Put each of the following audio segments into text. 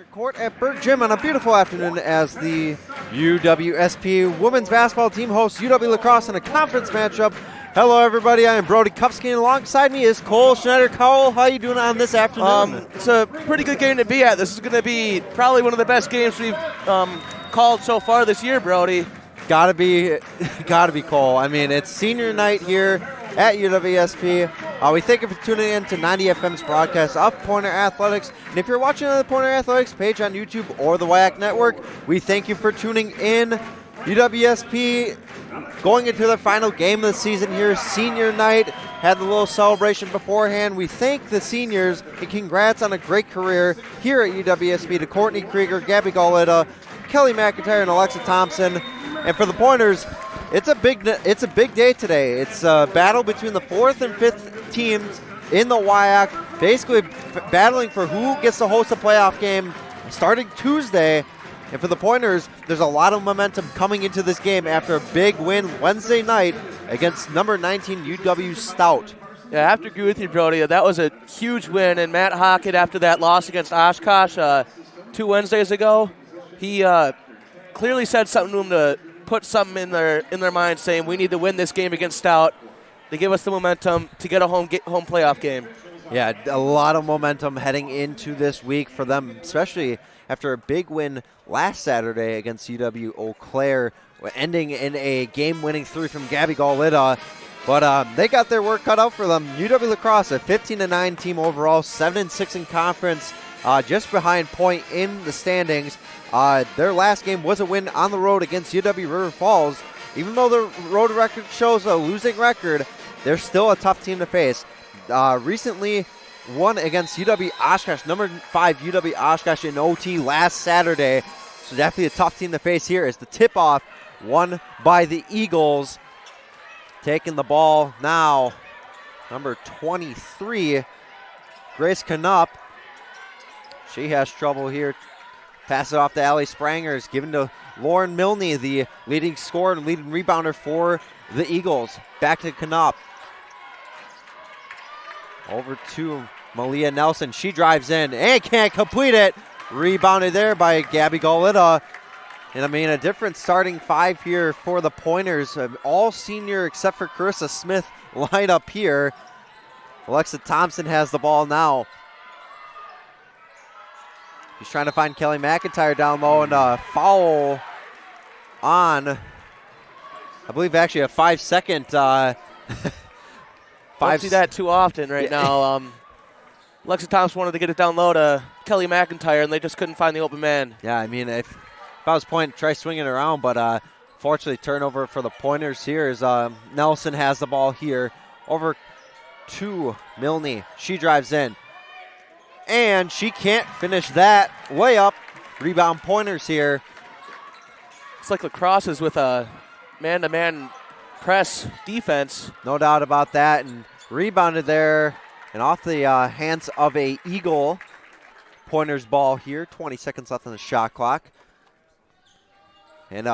Court at Berg Gym on a beautiful afternoon as the UWSP women's basketball team hosts UW-La Crosse in a conference matchup. Hello, everybody. I am Brody Kupski, and alongside me is Cole Schneider. Cole, how are you doing on this afternoon? It's a pretty good game to be at. This is going to be probably one of the best games we've called so far this year, Brody. Gotta be Cole. I mean, it's senior night here at UWSP. We thank you for tuning in to 90 FM's broadcast of Pointer Athletics. And if you're watching on the Pointer Athletics page on YouTube or the WAC Network, we thank you for tuning in. UWSP going into the final game of the season here, senior night. Had the little celebration beforehand. We thank the seniors and congrats on a great career here at UWSP to Courtney Krieger, Gabby Gauletta, Kelly McIntyre, and Alexa Thompson. And for the Pointers, it's a big day today. It's a battle between the 4th and 5th teams in the WIAC, basically battling for who gets to host a playoff game starting Tuesday. And for the Pointers, there's a lot of momentum coming into this game after a big win Wednesday night against number 19 UW Stout. Yeah, I have to agree with you, Brody. That was a huge win, and Matt Hockett, after that loss against Oshkosh 2 Wednesdays ago, he clearly said something to him to put something in their mind, saying we need to win this game against Stout to give us the momentum to get a home playoff game. Yeah, a lot of momentum heading into this week for them, especially after a big win last Saturday against UW-Eau Claire, ending in a game-winning three from Gabby Gauletta. But they got their work cut out for them. UW-La Crosse, a 15-9 team overall, 7-6 in conference, just behind Point in the standings. Their last game was a win on the road against UW River Falls. Even though the road record shows a losing record, they're still a tough team to face. Recently won against UW Oshkosh, number 5 UW Oshkosh in OT last Saturday. So definitely a tough team to face here as the tip-off won by the Eagles. Taking the ball now, number 23, Grace Knupp. She has trouble here. Pass it off to Allie Sprangers, given to Lauren Milne, the leading scorer and leading rebounder for the Eagles. Back to Knupp. Over to Malia Nelson. She drives in and can't complete it. Rebounded there by Gabby Gauletta. And I mean, a different starting five here for the Pointers. All senior except for Carissa Smith line up here. Alexa Thompson has the ball now. He's trying to find Kelly McIntyre down low, and a foul on, I believe, actually a 5-second. Don't see that too often right now. Alexa Thompson wanted to get it down low to Kelly McIntyre, and they just couldn't find the open man. Yeah, I mean, if I was Point, try swinging it around, but fortunately, turnover for the Pointers here as Nelson has the ball here. Over to Milne. She drives in. And she can't finish that. Layup. Rebound Pointers here. It's like La Crosse is with a man-to-man press defense. No doubt about that. And rebounded there. And off the hands of a Eagle. Pointers ball here. 20 seconds left on the shot clock. And,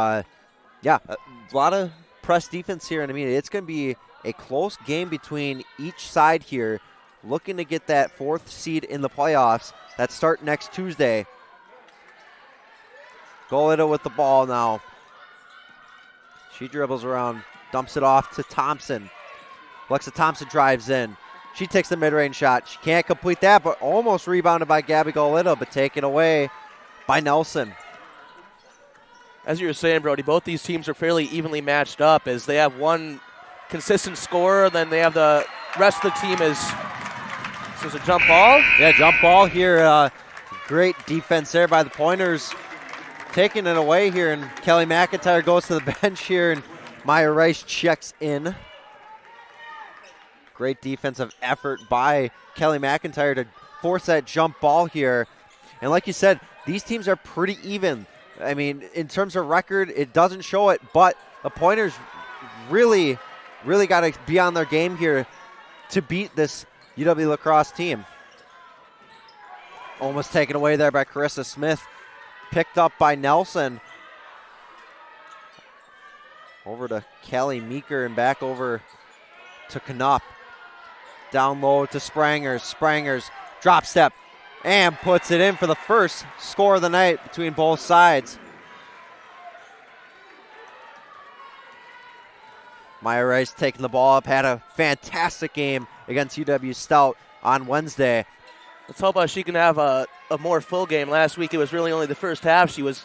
yeah, a lot of press defense here. And, I mean, it's going to be a close game between each side here. Looking to get that 4th seed in the playoffs that start next Tuesday. Gauletta with the ball now. She dribbles around, dumps it off to Thompson. Alexa Thompson drives in. She takes the mid-range shot. She can't complete that, but almost rebounded by Gabby Gauletta, but taken away by Nelson. As you were saying, Brody, both these teams are fairly evenly matched up as they have one consistent scorer, then they have the rest of the team is... So it's a jump ball? Yeah, jump ball here. Great defense there by the Pointers. Taking it away here, and Kelly McIntyre goes to the bench here, and Maya Rice checks in. Great defensive effort by Kelly McIntyre to force that jump ball here. And like you said, these teams are pretty even. I mean, in terms of record, it doesn't show it, but the Pointers really got to be on their game here to beat this UW-La Crosse team. Almost taken away there by Carissa Smith. Picked up by Nelson. Over to Kelly Meeker and back over to Knupp. Down low to Sprangers. Sprangers drop step and puts it in for the first score of the night between both sides. Maya Rice taking the ball up, had a fantastic game against UW Stout on Wednesday. Let's hope she can have a more full game. Last week it was really only the first half she was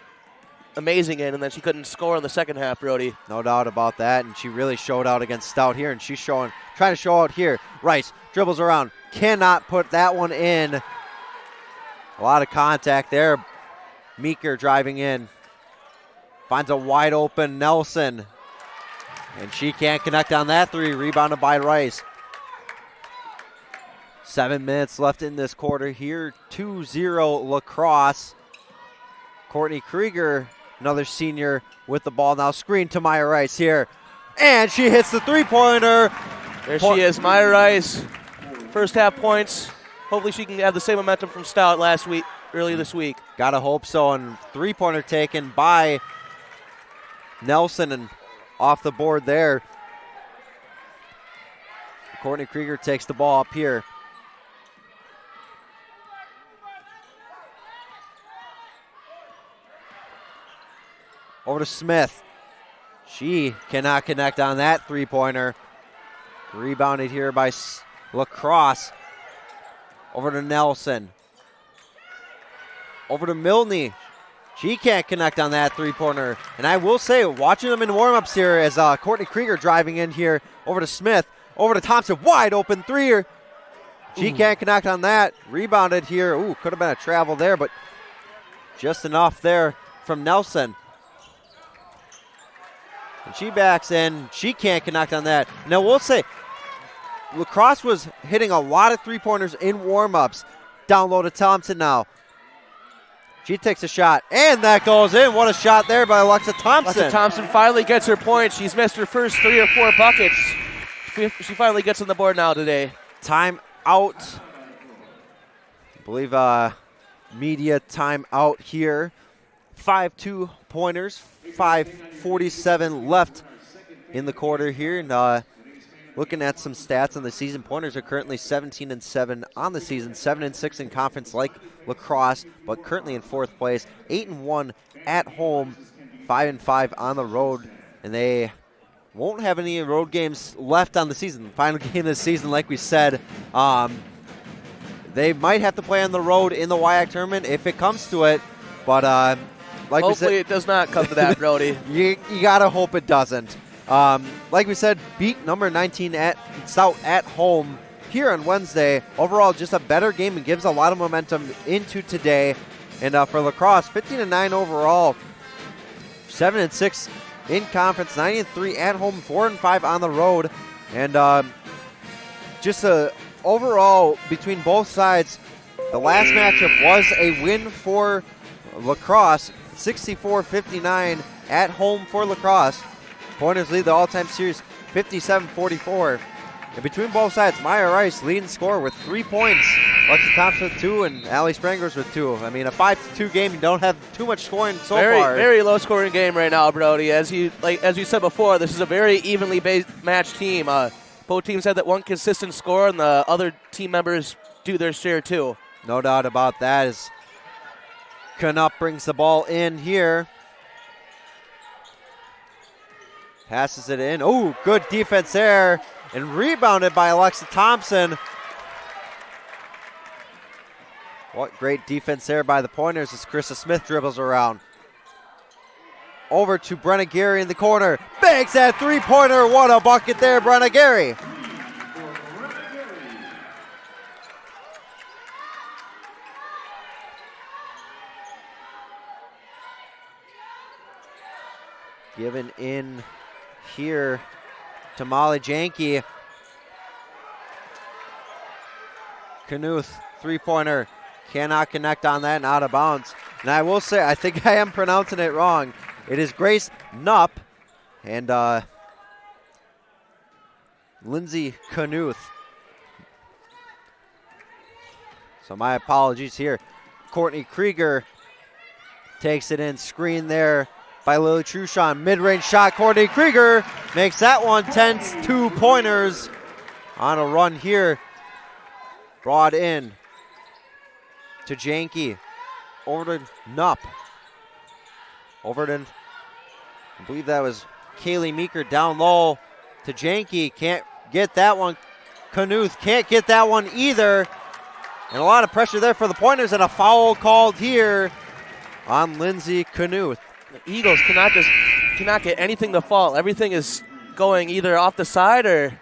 amazing in, and then she couldn't score in the second half, Brody. No doubt about that, and she really showed out against Stout here, and she's trying to show out here. Rice dribbles around, cannot put that one in. A lot of contact there. Meeker driving in. Finds a wide open Nelson. And she can't connect on that three. Rebounded by Rice. 7 minutes left in this quarter here. 2-0 La Crosse. Courtney Krieger, another senior, with the ball now. Screen to Maya Rice here. And she hits the three-pointer. There she is, Maya Rice. First half points. Hopefully she can have the same momentum from Stout earlier this week. Gotta hope so. And three-pointer taken by Nelson and off the board there. Courtney Krieger takes the ball up here. Over to Smith. She cannot connect on that three-pointer. Rebounded here by La Crosse. Over to Nelson. Over to Milne. She can't connect on that three-pointer. And I will say, watching them in warm-ups here as Courtney Krieger driving in here. Over to Smith. Over to Thompson. Wide open three. She can't connect on that. Rebounded here. Ooh, could have been a travel there, but just enough there from Nelson. And she backs in. She can't connect on that. Now, we'll say, La Crosse was hitting a lot of three-pointers in warm-ups. Down low to Thompson now. She takes a shot, and that goes in. What a shot there by Alexa Thompson. Alexa Thompson finally gets her point. She's missed her first 3 or 4 buckets. She finally gets on the board now today. Time out. I believe media time out here. 5 2-pointers, 5:47 left in the quarter here. And looking at some stats on the season, pointers are currently 17-7 on the season, 7-6 in conference like La Crosse, but currently in 4th place, 8-1 at home, 5-5 on the road, and they won't have any road games left on the season. Final game of the season, like we said, they might have to play on the road in the WIAC tournament if it comes to it, but like hopefully we said, it does not come to that, Brody. you gotta hope it doesn't. Like we said, beat number 19 at Stout at home here on Wednesday. Overall, just a better game and gives a lot of momentum into today. And for La Crosse, 15-9 overall, 7-6 in conference, 9-3 at home, 4-5 on the road. And just overall between both sides, the last matchup was a win for La Crosse, 64-59 at home for La Crosse. Pointers lead the all-time series 57-44. And between both sides, Maya Rice leading scorer with 3 points. Lexi Thompson with 2 and Allie Sprangers with 2. I mean, a 5-2 game, you don't have too much scoring so far. Very low-scoring game right now, Brody. As you said before, this is a very evenly matched team. Both teams have that one consistent score, and the other team members do their share too. No doubt about that. As Canup brings the ball in here. Passes it in. Oh, good defense there. And rebounded by Alexa Thompson. What great defense there by the Pointers as Krista Smith dribbles around. Over to Brenna Gary in the corner. Banks that three-pointer. What a bucket there, Brenna Gary. Given in here to Molly Janke. Knuth, three-pointer, cannot connect on that and out of bounds. And I will say, I think I am pronouncing it wrong. It is Grace Knupp and Lindsay Knuth. So my apologies here. Courtney Krieger takes it in, screen there by Lily Truchon. Mid-range shot, Courtney Krieger makes that one. 10 2-pointers on a run here. Brought in to Janke. Over to Nupp. Over to, I believe that was Kaylee Meeker down low to Janke. Can't get that one. Knuth can't get that one either. And a lot of pressure there for the Pointers, and a foul called here on Lindsay Knuth. The Eagles cannot get anything to fall. Everything is going either off the side or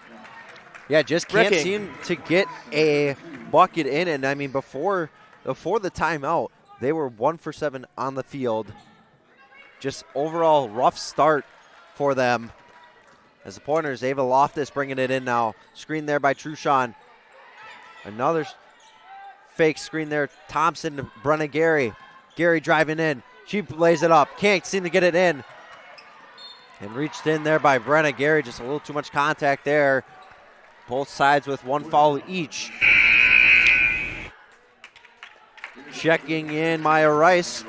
just can't seem to get a bucket in. And I mean, before the timeout, they were 1 for 7 on the field. Just overall rough start for them. As the Pointers, Ava Loftus bringing it in now. Screen there by Truchon. Another fake screen there. Thompson to Brenna Gary. Gary driving in. She lays it up. Can't seem to get it in. And reached in there by Brenna Gary. Just a little too much contact there. Both sides with 1 foul each. Checking in Maya Rice.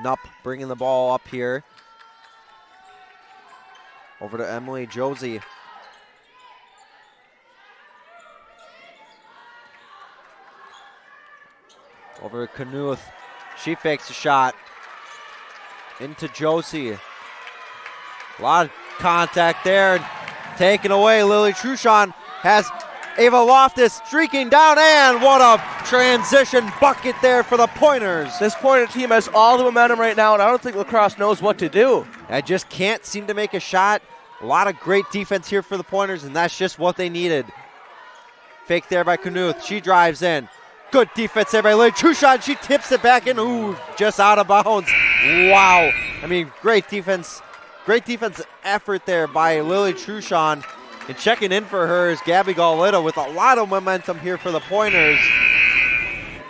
Nupp bringing the ball up here. Over to Emily Josie. Over to Knuth. She fakes a shot. Into Josie. A lot of contact there. Taken away. Lily Truchon has Ava Loftus streaking down, and what a transition bucket there for the Pointers. This Pointer team has all the momentum right now, and I don't think La Crosse knows what to do. I just can't seem to make a shot. A lot of great defense here for the Pointers, and that's just what they needed. Fake there by Knuth. She drives in. Good defense there by Lily Truchon. She tips it back in. Ooh, just out of bounds. Wow. I mean, great defense. Great defense effort there by Lily Truchon. And checking in for her is Gabby Gauletta with a lot of momentum here for the Pointers.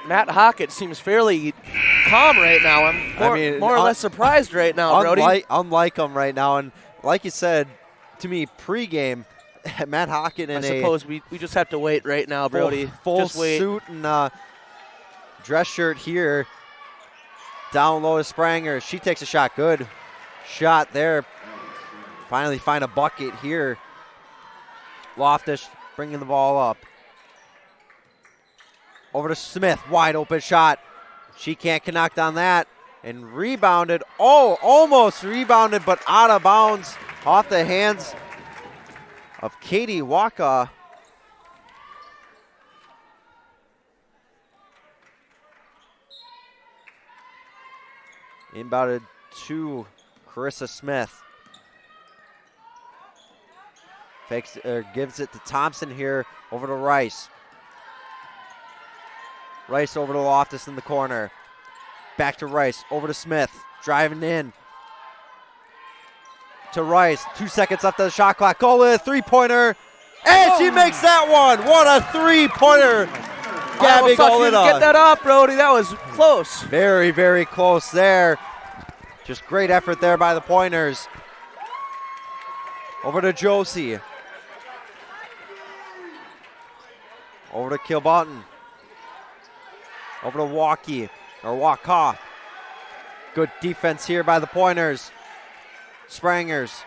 Matt Hockett seems fairly calm right now. I'm more or less surprised right now, Brody. Unlike him right now. And like you said to me pregame, Matt Hockett in I suppose we just have to wait right now, Brody. Full just wait. suit and dress shirt here. Down low to Spranger. She takes a shot. Good shot there. Finally find a bucket here. Loftus bringing the ball up. Over to Smith. Wide open shot. She can't connect on that. And rebounded. Oh, almost rebounded, but out of bounds. Off the hands of Katie Waka. Inbounded to Carissa Smith. Fakes, gives it to Thompson here. Over to Rice. Rice over to Loftus in the corner. Back to Rice. Over to Smith. Driving in. To Rice. 2 seconds left of the shot clock. Goleta, three-pointer. And she makes that one. What a three-pointer. Gabby Goleta. Get that up, Brody. That was close. Very, very close there. Just great effort there by the Pointers. Over to Josie. Over to Kilbutton. Over to Waka. Good defense here by the Pointers. Sprangers.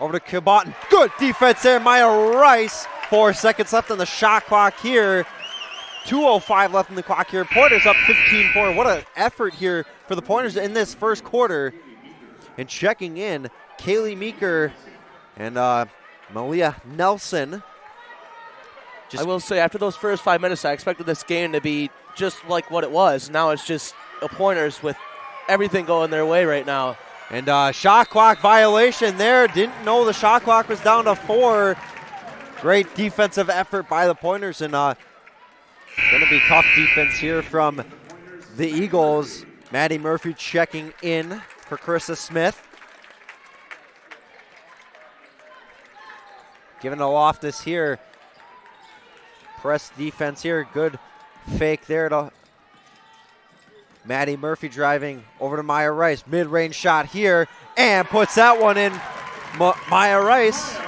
Over to Kilbutton. Good defense there, Maya Rice. 4 seconds left on the shot clock here. 2:05 left in the clock here. Pointers up 15-4. What an effort here for the Pointers in this first quarter. And checking in, Kaylee Meeker and Malia Nelson. I will say, after those first 5 minutes, I expected this game to be just like what it was. Now it's just the Pointers with everything going their way right now. And shot clock violation there. Didn't know the shot clock was down to 4. Great defensive effort by the Pointers. And going to be tough defense here from the Eagles. Maddie Murphy checking in for Carissa Smith. Giving to Loftus here. Press defense here. Good fake there to Maddie Murphy driving over to Maya Rice. Mid-range shot here and puts that one in. Maya Rice.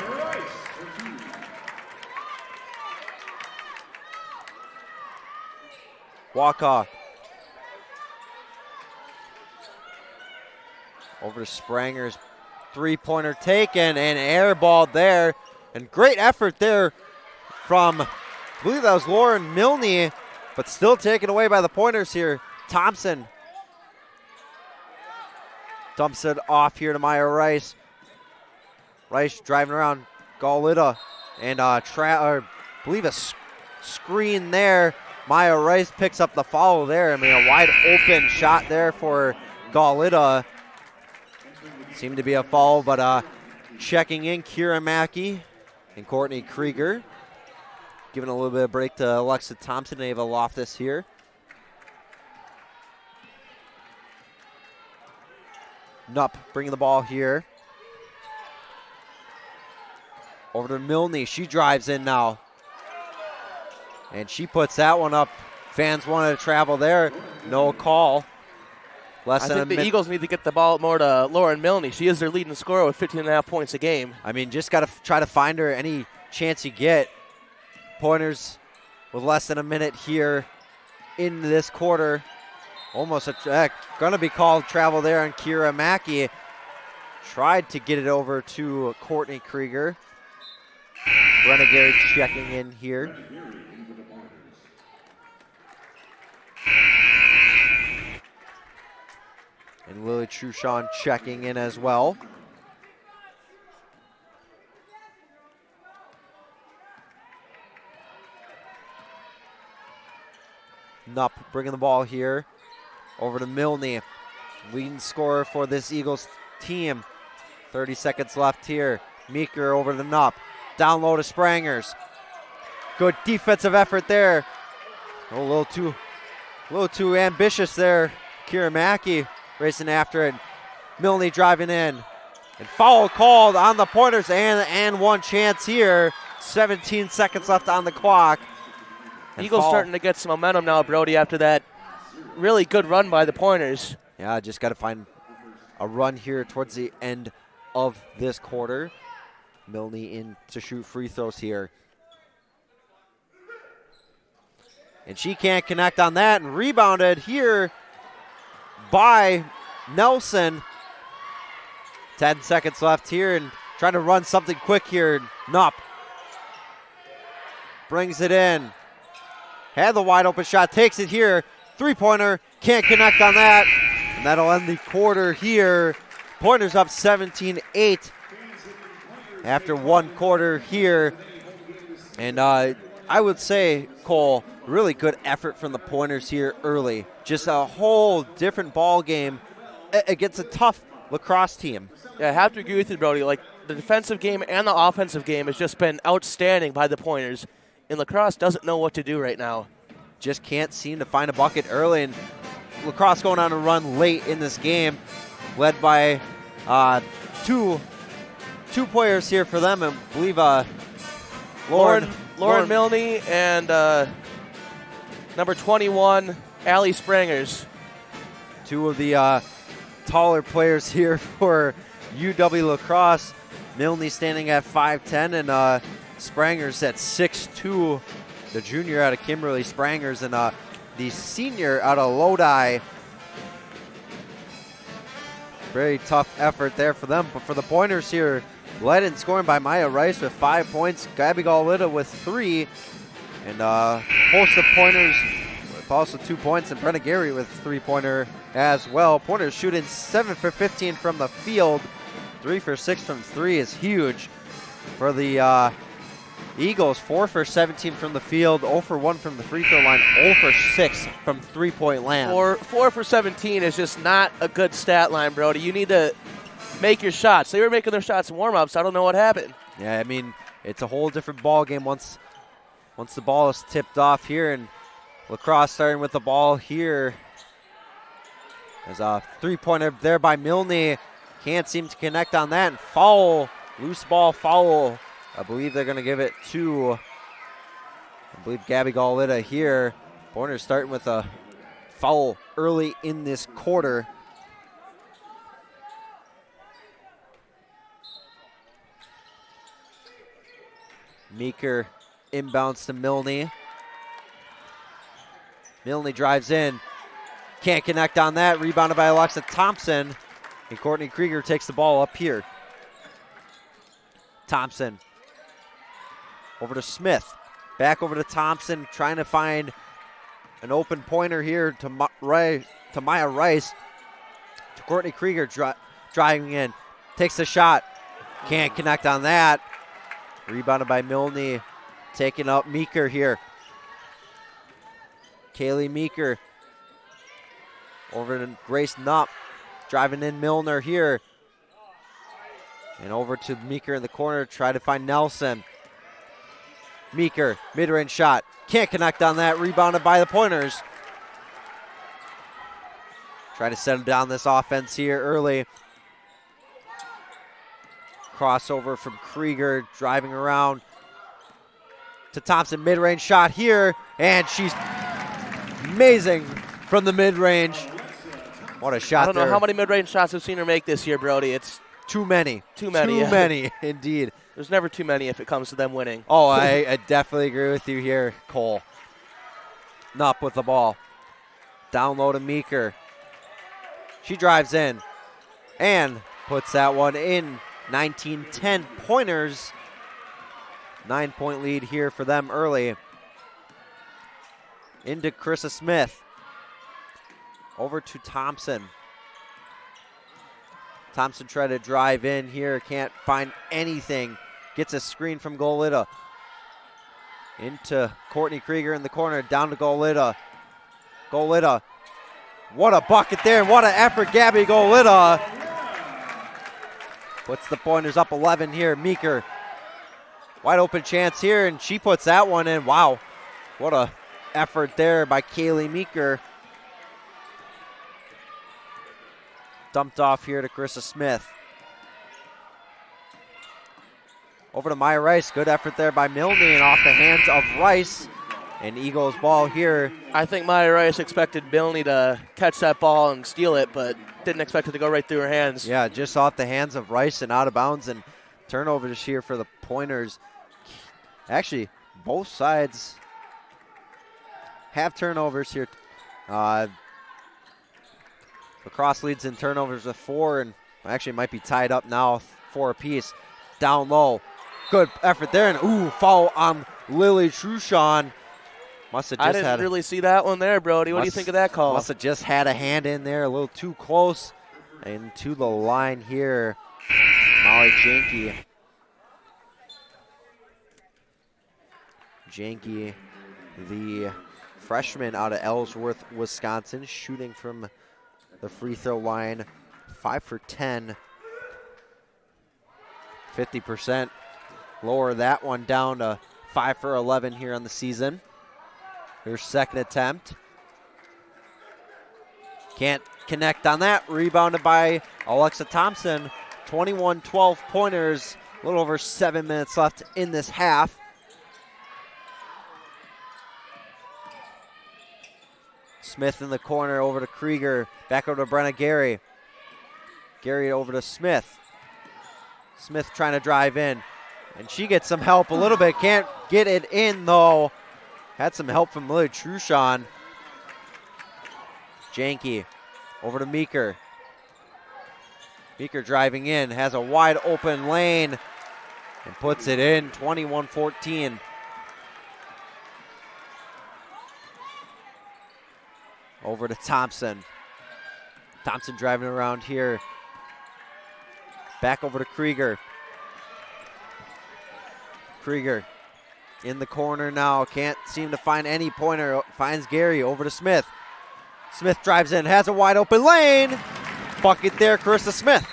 Waka. Over to Sprangers. Three-pointer taken and airballed there. And great effort there from, I believe that was Lauren Milne, but still taken away by the Pointers here. Thompson dumps it off here to Maya Rice. Rice driving around Galita and I believe a screen there. Maya Rice picks up the foul there. I mean, a wide open shot there for Galita. Seemed to be a foul, but checking in Kira Mackey and Courtney Krieger. Giving a little bit of break to Alexa Thompson and Ava Loftus here. Nupp bringing the ball here. Over to Milne. She drives in now. And she puts that one up. Fans wanted to travel there. No call. I think the Eagles need to get the ball more to Lauren Milne. She is their leading scorer with 15.5 points a game. I mean, just got to try to find her any chance you get. Pointers with less than a minute here in this quarter. Almost going to be called travel there on Kira Mackey. Tried to get it over to Courtney Krieger. Renegade checking in here. And Lily Truchon checking in as well. Nupp bringing the ball here. Over to Milne. Leading scorer for this Eagles team. 30 seconds left here. Meeker over to Nupp. Down low to Sprangers. Good defensive effort there. A little too ambitious there. Kira Mackey racing after it. Milne driving in. And foul called on the Pointers and one chance here. 17 seconds left on the clock. And Eagles starting to get some momentum now, Brody, after that really good run by the Pointers. Yeah, just got to find a run here towards the end of this quarter. Milne in to shoot free throws here. And she can't connect on that, and rebounded here by Nelson. 10 seconds left here, and trying to run something quick here. Nupp brings it in. Had the wide open shot, takes it here. Three-pointer, can't connect on that. And that'll end the quarter here. Pointers up 17-8 after one quarter here. And I would say, Cole, really good effort from the Pointers here early. Just a whole different ball game against a tough La Crosse team. Yeah, I have to agree with you, Brody. Like, the defensive game and the offensive game has just been outstanding by the Pointers. And La Crosse doesn't know what to do right now. Just can't seem to find a bucket early. And La Crosse going on a run late in this game, led by two players here for them. And I believe Lauren Milne and number 21, Allie Sprangers. Two of the taller players here for UW-La Crosse. Milne standing at 5'10", and Sprangers at 6'2", the junior out of Kimberly Sprangers, and the senior out of Lodi. Very tough effort there for them, but for the Pointers here, led in scoring by Maya Rice with 5 points, Gabby Galita with 3, and host of Pointers with also 2 points, and Brenna Gary with 3-pointer as well. Pointers shooting 7 for 15 from the field, 3 for 6 from 3 is huge. For the Eagles, 4 for 17 from the field, 0 for 1 from the free throw line, 0 for 6 from three-point land. 4 for 17 is just not a good stat line, Brody. You need to make your shots. They were making their shots in warm-ups. I don't know what happened. Yeah, I mean, it's a whole different ball game once the ball is tipped off here, and La Crosse starting with the ball here. There's a three-pointer there by Milne. Can't seem to connect on that. And foul, loose ball foul. I believe they're going to give it to, Gabby Galita here. Pointers starting with a foul early in this quarter. Meeker inbounds to Milne. Milne drives in. Can't connect on that. Rebounded by Alexa Thompson. And Courtney Krieger takes the ball up here. Thompson. Over to Smith. Back over to Thompson, trying to find an open pointer here to Maya Rice. To Courtney Krieger driving in. Takes the shot. Can't connect on that. Rebounded by Milne. Taking up Meeker here. Kaylee Meeker. Over to Grace Nupp. Driving in Milner here. And over to Meeker in the corner. Try to find Nelson. Meeker, mid-range shot. Can't connect on that. Rebounded by the Pointers. Try to settle down this offense here early. Crossover from Krieger, driving around to Thompson. Mid-range shot here, and she's amazing from the mid-range. What a shot. I don't know how many mid-range shots we've seen her make this year, Brody. It's too many. Too many. Too many, indeed. There's never too many if it comes to them winning. Oh, I definitely agree with you here, Cole. Nupp with the ball. Down low to Meeker. She drives in and puts that one in. 19-10 Pointers. 9-point lead here for them early. Into Krista Smith. Over to Thompson. Thompson tried to drive in here. Can't find anything. Gets a screen from Golita. Into Courtney Krieger in the corner. Down to Golita. Golita. What a bucket there. What an effort, Gabby Golita. Puts the Pointers up 11 here. Meeker. Wide open chance here, and she puts that one in. Wow. What a effort there by Kaylee Meeker. Dumped off here to Krista Smith. Over to Maya Rice. Good effort there by Milne, and off the hands of Rice. And Eagles ball here. I think Maya Rice expected Milne to catch that ball and steal it, but didn't expect it to go right through her hands. Yeah, just off the hands of Rice and out of bounds, and turnovers here for the Pointers. Actually, both sides have turnovers here. La Crosse leads in turnovers with 4, and actually might be tied up now, 4 apiece. Down low. Good effort there, and foul on Lily Truchon. Must have just I didn't really see that one there, Brody. What do you think of that call? Must have just had a hand in there, a little too close. And to the line here, Molly Janke. Janke, the freshman out of Ellsworth, Wisconsin, shooting from the free throw line, 5 for 10. 50%. Lower that one down to 5 for 11 here on the season. Her second attempt. Can't connect on that. Rebounded by Alexa Thompson. 21-12 Pointers. A little over 7 minutes left in this half. Smith in the corner over to Krieger. Back over to Brenna Gary. Gary over to Smith. Smith trying to drive in. And she gets some help a little bit. Can't get it in though. Had some help from Lily Truchon. Janke over to Meeker. Meeker driving in. Has a wide open lane. And puts it in. 21-14. Over to Thompson. Thompson driving around here. Back over to Krieger. Krieger in the corner now. Can't seem to find any pointer. Finds Gary over to Smith. Smith drives in. Has a wide open lane. Bucket there, Krista Smith.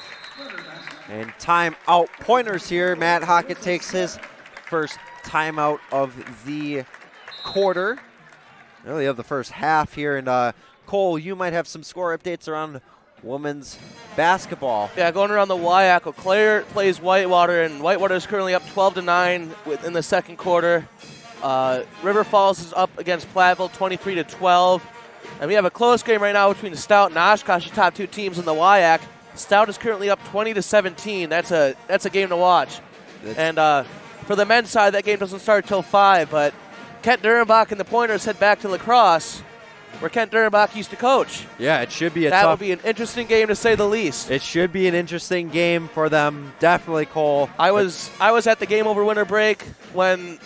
And timeout Pointers here. Matt Hockett takes his first timeout of the quarter. Really of the first half here. And Cole, you might have some score updates around women's basketball. Yeah, going around the WIAC, Eau Claire plays Whitewater, and Whitewater is currently up 12-9 in the second quarter. River Falls is up against Platteville 23-12. And we have a close game right now between Stout and Oshkosh, the top 2 teams in the WIAC. Stout is currently up 20-17. That's a game to watch. And for the men's side, that game doesn't start till 5, but Kent Durenbach and the Pointers head back to La Crosse where Kent Durenbach used to coach. Yeah, it should be That will be an interesting game to say the least. It should be an interesting game for them, definitely, Cole. I was at the game over winter break when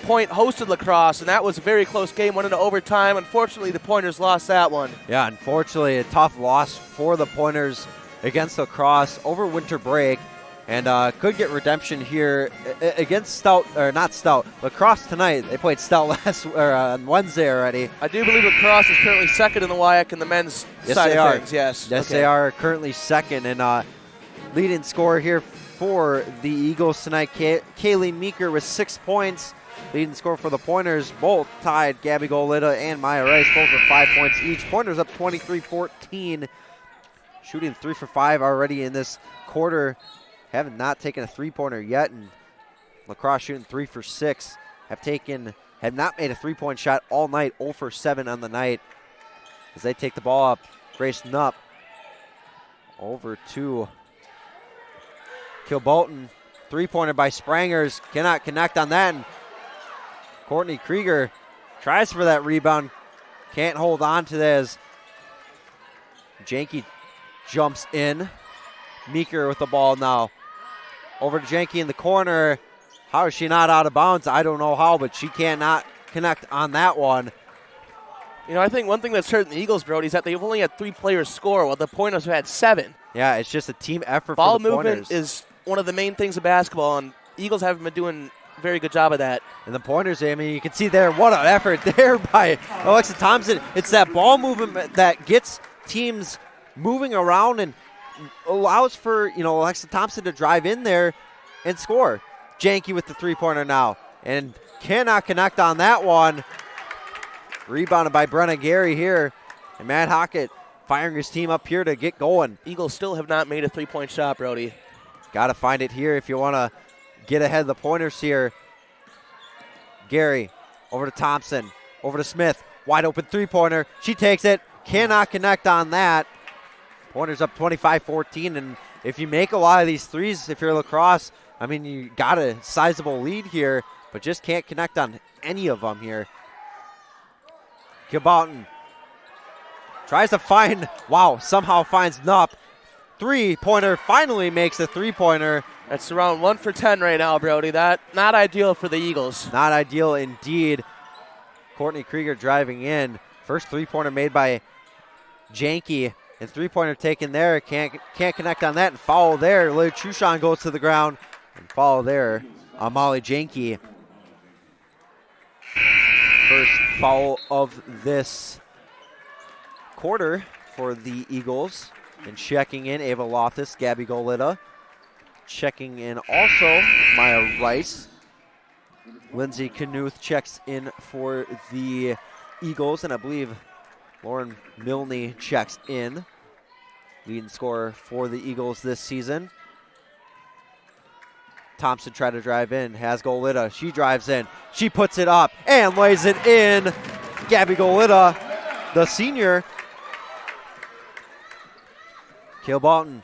Point hosted La Crosse, and that was a very close game, went into overtime. Unfortunately, the Pointers lost that one. Yeah, unfortunately, a tough loss for the Pointers against La Crosse over winter break, and could get redemption here against Stout, or not Stout, La Crosse tonight. They played Stout on Wednesday already. I do believe La Crosse is currently second in the WIAC in the men's side of things. Yes, they are currently second, and leading scorer here for the Eagles tonight, Kaylee Meeker with 6 points. Leading score for the Pointers, both tied. Gabby Golita and Maya Rice, both with 5 points each. Pointers up 23-14. Shooting 3 for 5 already in this quarter. Have not taken a three-pointer yet. And La Crosse shooting 3 for 6. Have not made a three-point shot all night. 0 for 7 on the night. As they take the ball up, Grace Knupp over to Kilbolton. Three-pointer by Sprangers. Cannot connect on that. And Courtney Krieger tries for that rebound. Can't hold on to this. Janke jumps in. Meeker with the ball now. Over to Janke in the corner. How is she not out of bounds? I don't know how, but she cannot connect on that one. You know, I think one thing that's hurt the Eagles, Brody, is that they've only had 3 players score, while the Pointers have had 7. Yeah, it's just a team effort Ball for the Pointers. Ball movement is one of the main things of basketball, and Eagles haven't been doing a very good job of that. And the Pointers, I mean, you can see there, what an effort there by Alexa Thompson. It's that ball movement that gets teams moving around and allows for, Alexa Thompson to drive in there and score. Janke with the three-pointer now, and cannot connect on that one. Rebounded by Brenna Gary here, and Matt Hockett firing his team up here to get going. Eagles still have not made a three-point shot, Brody. Got to find it here if you want to get ahead of the Pointers here. Gary over to Thompson, over to Smith. Wide open three-pointer. She takes it. Cannot connect on that. Pointers up 25-14, and if you make a lot of these threes, if you're La Crosse, I mean, you got a sizable lead here, but just can't connect on any of them here. Kilbolton tries to find, somehow finds Knupp. Three-pointer, finally makes a three-pointer. That's around 1 for 10 right now, Brody. That not ideal for the Eagles. Not ideal indeed. Courtney Krieger driving in. First three-pointer made by Janke, and three-pointer taken there. Can't connect on that, and foul there. Lily Truchon goes to the ground, and foul there on Molly Janke. First foul of this quarter for the Eagles. And checking in, Ava Loftus, Gabby Golita. Checking in also, Maya Rice. Lindsay Knuth checks in for the Eagles, and I believe Lauren Milne checks in. Leading scorer for the Eagles this season. Thompson tried to drive in, has Golita. She drives in, she puts it up and lays it in. Gabby Golita, the senior. Kilbolton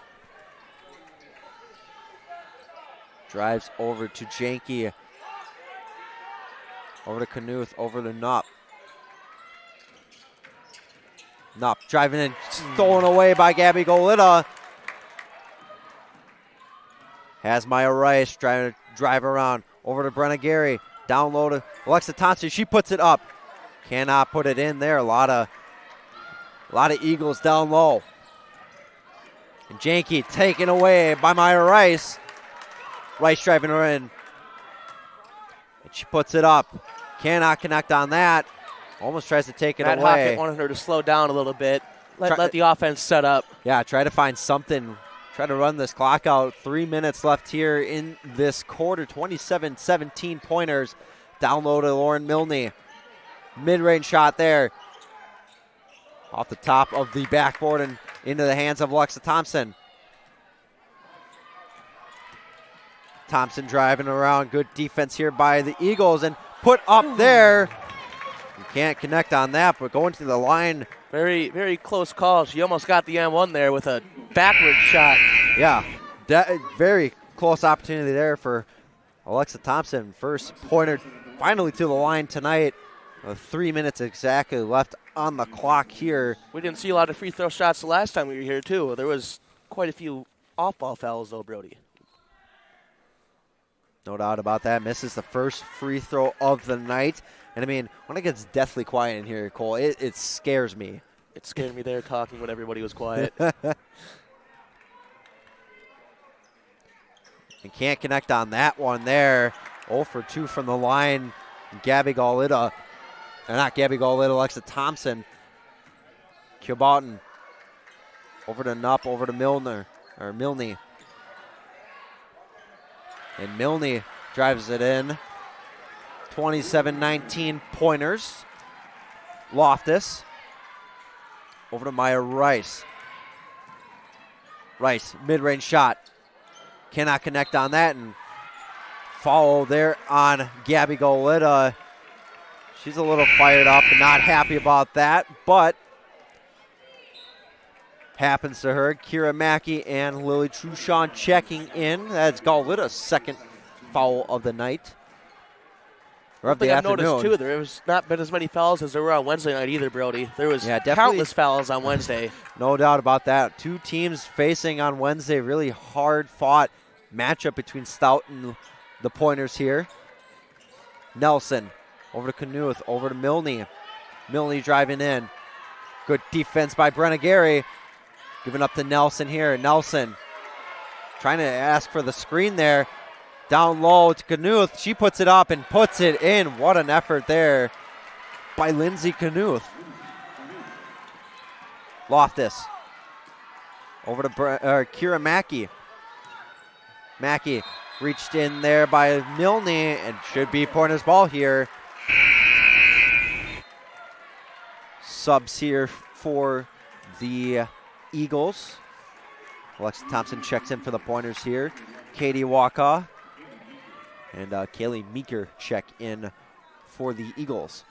drives over to Janke. Over to Knuth, over to Knupp. Knupp driving in, stolen away by Gabby Golita. Has Maya Rice trying to drive around. Over to Brenna Gary. Down low to Alexa Thompson. She puts it up. Cannot put it in there. A lot of Eagles down low. And Janke taken away by Maya Rice. Rice driving her in. And she puts it up. Cannot connect on that. Almost tries to take it Matt away. Hockett wanted her to slow down a little bit. Let the offense set up. Yeah, try to find something. Try to run this clock out. 3 minutes left here in this quarter. 27-17 Pointers. Down low to Lauren Milne. Mid-range shot there. Off the top of the backboard and into the hands of Alexa Thompson. Thompson driving around. Good defense here by the Eagles and put up there. You can't connect on that, but going to the line. Very, very close call. She almost got the M1 there with a backward shot. Yeah, very close opportunity there for Alexa Thompson. First pointer finally to the line tonight. 3 minutes exactly left on the clock here. We didn't see a lot of free throw shots the last time we were here, too. There was quite a few off-ball fouls, though, Brody. No doubt about that. Misses the first free throw of the night. And, I mean, when it gets deathly quiet in here, Cole, it scares me. It scared me there talking when everybody was quiet. And can't connect on that one there. 0 for 2 from the line. Gabby Gaulita. Not Gabby Gaulita, Alexa Thompson. Kilbaughton. Over to Nupp, over to Milne. And Milne drives it in. 27-19 pointers. Loftus. Over to Maya Rice. Rice, mid-range shot. Cannot connect on that, and foul there on Gabby Gaulita. She's a little fired up and not happy about that, but happens to her. Kira Mackey and Lily Truchon checking in. That's Gaulita's second foul of the night. Or of the afternoon. I've noticed, too, there has not been as many fouls as there were on Wednesday night either, Brody. There was countless fouls on Wednesday. No doubt about that. Two teams facing on Wednesday. Really hard-fought matchup between Stout and the Pointers here. Nelson over to Knuth, over to Milne. Milne driving in. Good defense by Brenna Gary. Giving up to Nelson here. Nelson trying to ask for the screen there. Down low to Knuth. She puts it up and puts it in. What an effort there by Lindsay Knuth. Loftus. Over to Kira Mackey. Mackey reached in there by Milne and should be Pointers ball here. Subs here for the Eagles. Alexa Thompson checks in for the Pointers here. Katie Waka and Kaylee Meeker check in for the Eagles.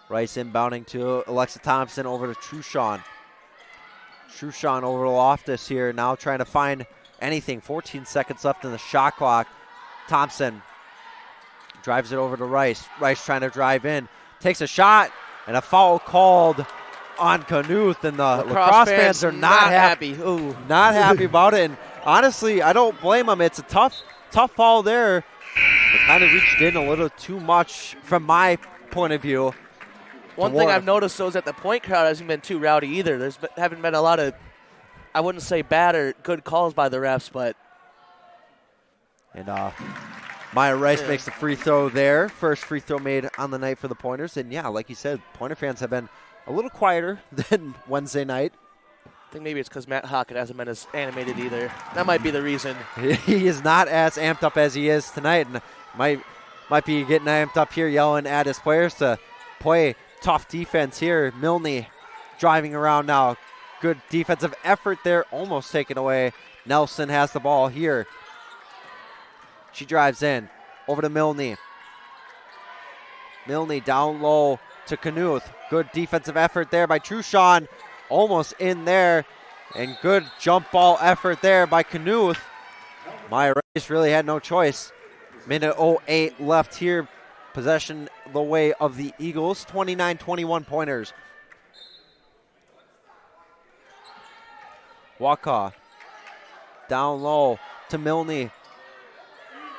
Rice inbounding to Alexa Thompson, over to Truchon. Truchon over to Loftus here, now trying to find anything. 14 seconds left in the shot clock. Thompson drives it over to Rice. Rice trying to drive in, takes a shot, and a foul called on Knuth, and the La Crosse fans are not happy. Ooh. Not happy about it, and honestly, I don't blame them. It's a tough foul there. It kind of reached in a little too much from my point of view. One thing I've noticed, though, is that the point crowd hasn't been too rowdy either. Haven't been a lot of, I wouldn't say bad or good calls by the refs, but. And Maya Rice makes the free throw there. First free throw made on the night for the Pointers. And, yeah, like you said, Pointer fans have been a little quieter than Wednesday night. I think maybe it's because Matt Hockett hasn't been as animated either. That might be the reason. He is not as amped up as he is tonight, and might be getting amped up here, yelling at his players to play tough defense here. Milne driving around now. Good defensive effort there, almost taken away. Nelson has the ball here. She drives in, over to Milne. Milne down low to Knuth. Good defensive effort there by Truchon. Almost in there. And good jump ball effort there by Knuth. Maya Rice really had no choice. Minute 08 left here. Possession the way of the Eagles. 29-21 Pointers. Waka down low to Milne.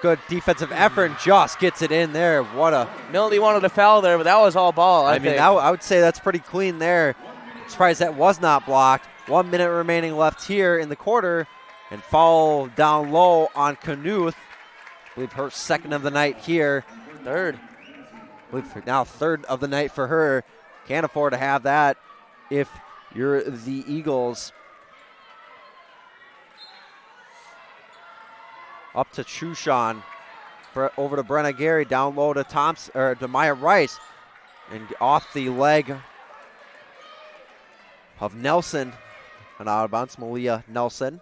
Good defensive effort and just gets it in there. Milne wanted a foul there, but that was all ball. I mean, I would say that's pretty clean there. Surprised that was not blocked. 1 minute remaining left here in the quarter, and foul down low on Knuth. I believe her second of the night here. Third. I believe now third of the night for her. Can't afford to have that if you're the Eagles. Up to Truchon, over to Brenna Gary, down low to Thompson or to Maya Rice, and off the leg of Nelson, and out of bounds, Malia Nelson.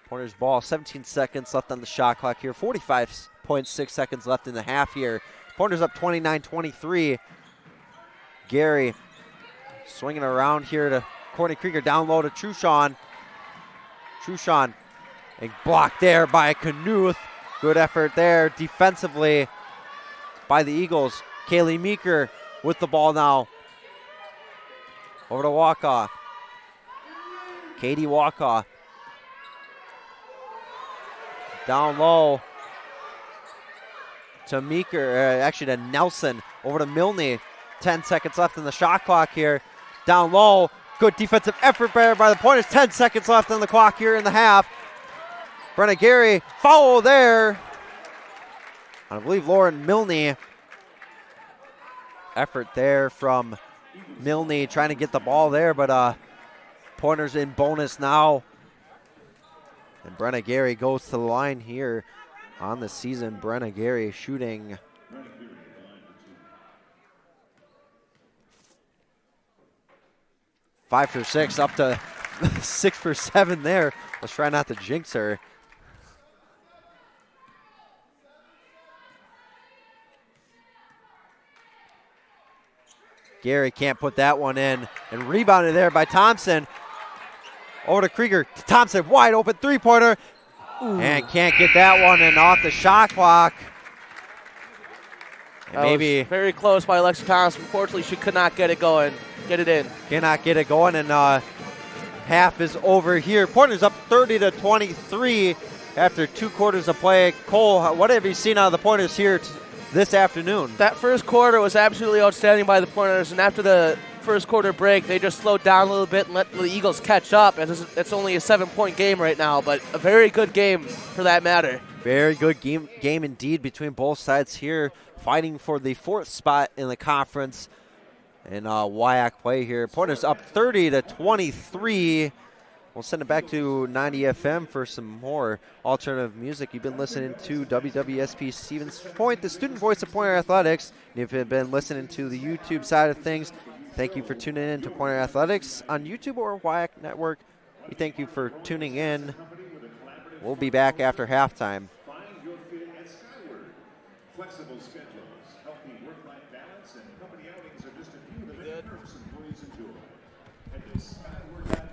Pointers ball, 17 seconds left on the shot clock here, 45.6 seconds left in the half here. Pointers up 29-23. Gary swinging around here to Courtney Krieger down low to Trushawn. Trushawn, a block there by Knuth. Good effort there defensively by the Eagles. Kaylee Meeker with the ball now. Over to Wakaw. Katie Wakaw. Down low to Meeker, actually to Nelson. Over to Milne. 10 seconds left in the shot clock here. Down low. Good defensive effort by the Pointers. 10 seconds left on the clock here in the half. Brenna Gary, foul there. I believe Lauren Milne. Effort there from Milne trying to get the ball there, but Pointers in bonus now. And Brenna Gary goes to the line here on the season. Brenna Gary shooting 5 for 6, up to 6 for 7 there. Let's try not to jinx her. Gary can't put that one in. And rebounded there by Thompson. Over to Krieger. Thompson, wide open three-pointer. And can't get that one in off the shot clock. And maybe very close by Alexa Thompson. Unfortunately, she could not get it going. Get it in. Cannot get it going, and half is over here. Pointers up 30-23 after 2 quarters of play. Cole, what have you seen out of the Pointers here this afternoon? That first quarter was absolutely outstanding by the Pointers, and after the first quarter break, they just slowed down a little bit and let the Eagles catch up. It's only a 7-point game right now, but a very good game for that matter. Very good game indeed between both sides here, fighting for the 4th spot in the conference. And WIAC play here. Pointers up 30-23. We'll send it back to 90 FM for some more alternative music. You've been listening to WWSP Stevens Point, the student voice of Pointer Athletics. And if you've been listening to the YouTube side of things, thank you for tuning in to Pointer Athletics on YouTube or WIAC Network. We thank you for tuning in. We'll be back after halftime. Find your fit at Skyward. Flexible schedules, healthy work-life balance, and company outings are just a few of the many perks employees enjoy. Head to skyward.com/careers.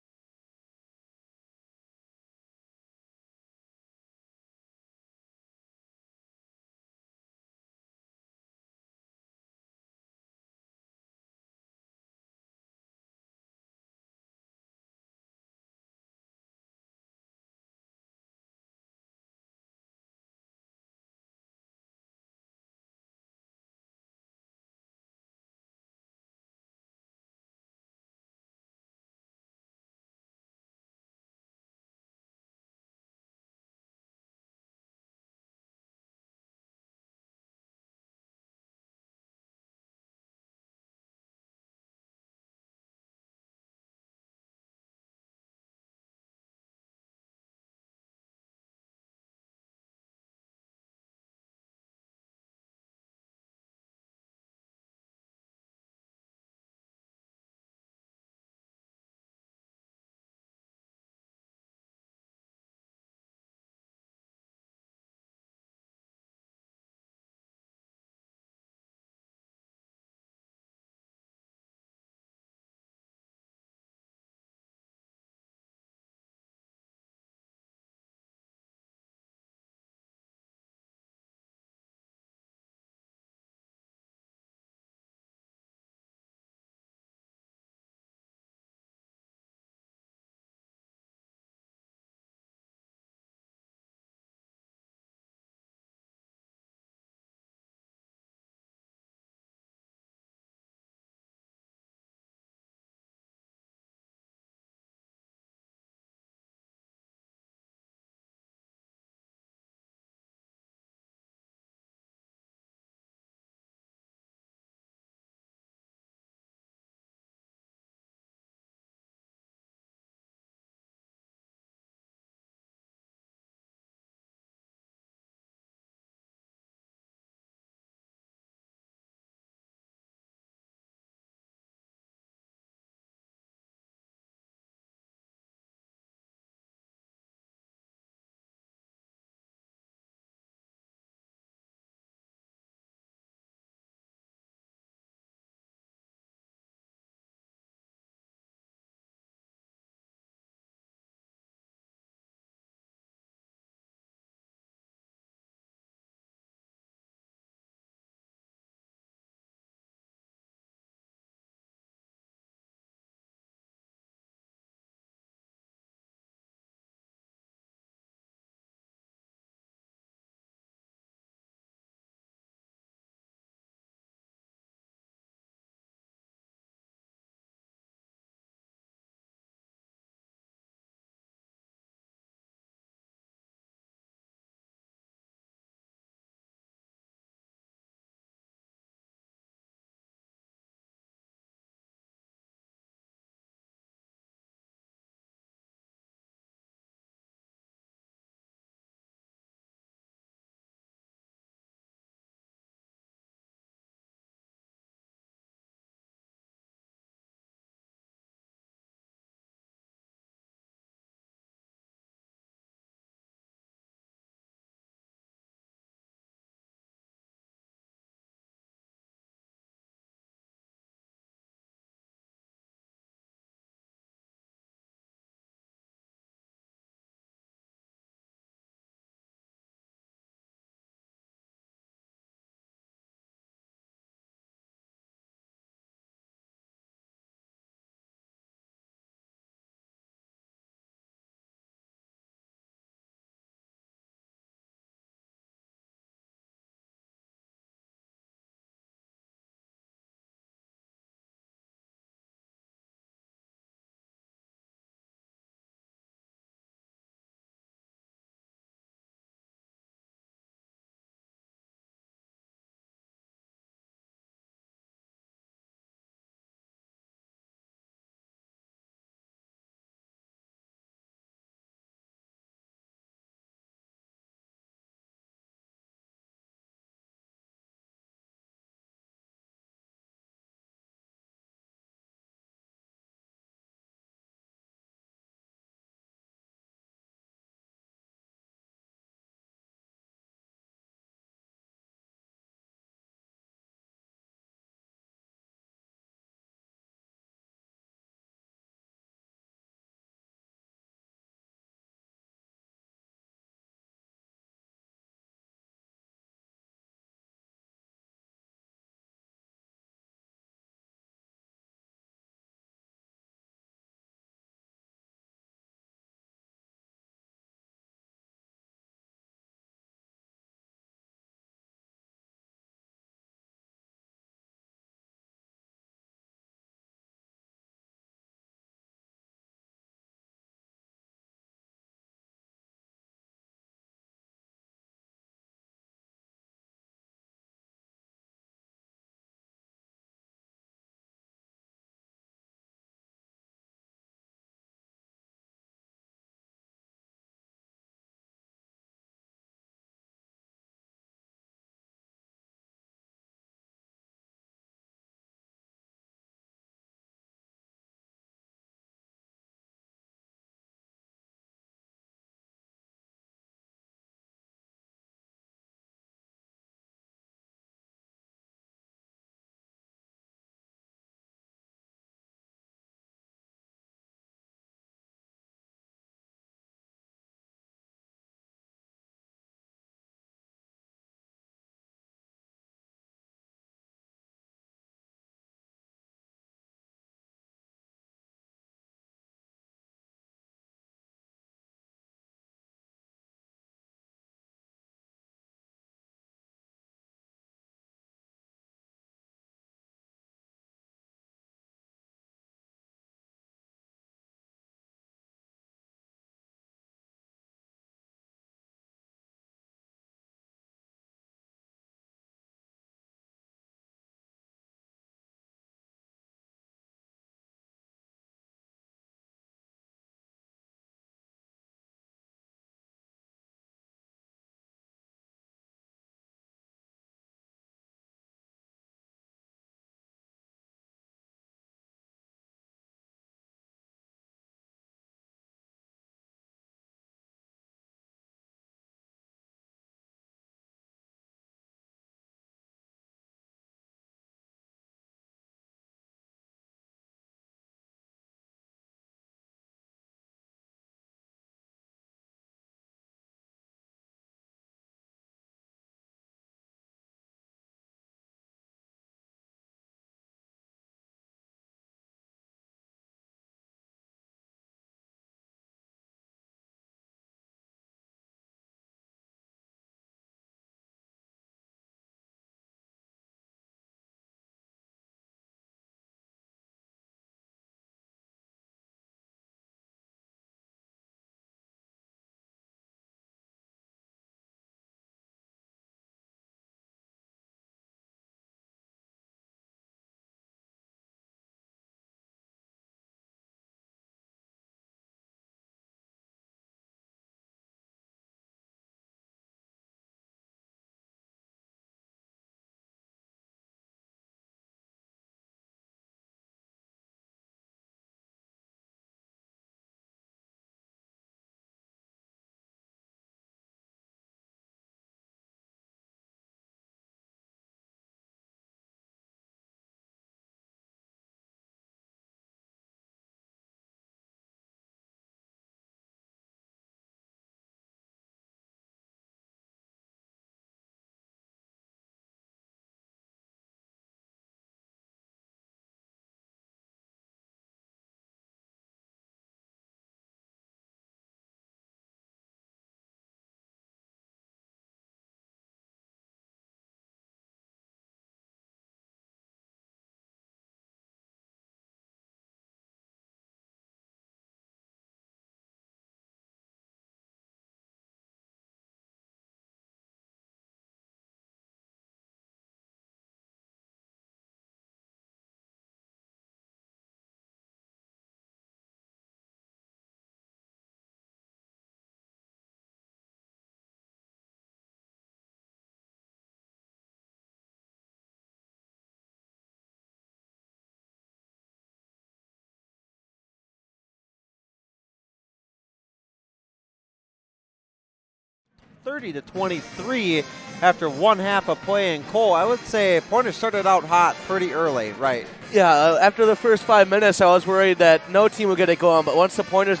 30-23 after one half of play in Cole. I would say Pointer started out hot pretty early, right? Yeah, after the first 5 minutes, I was worried that no team would get it going, but once the Pointers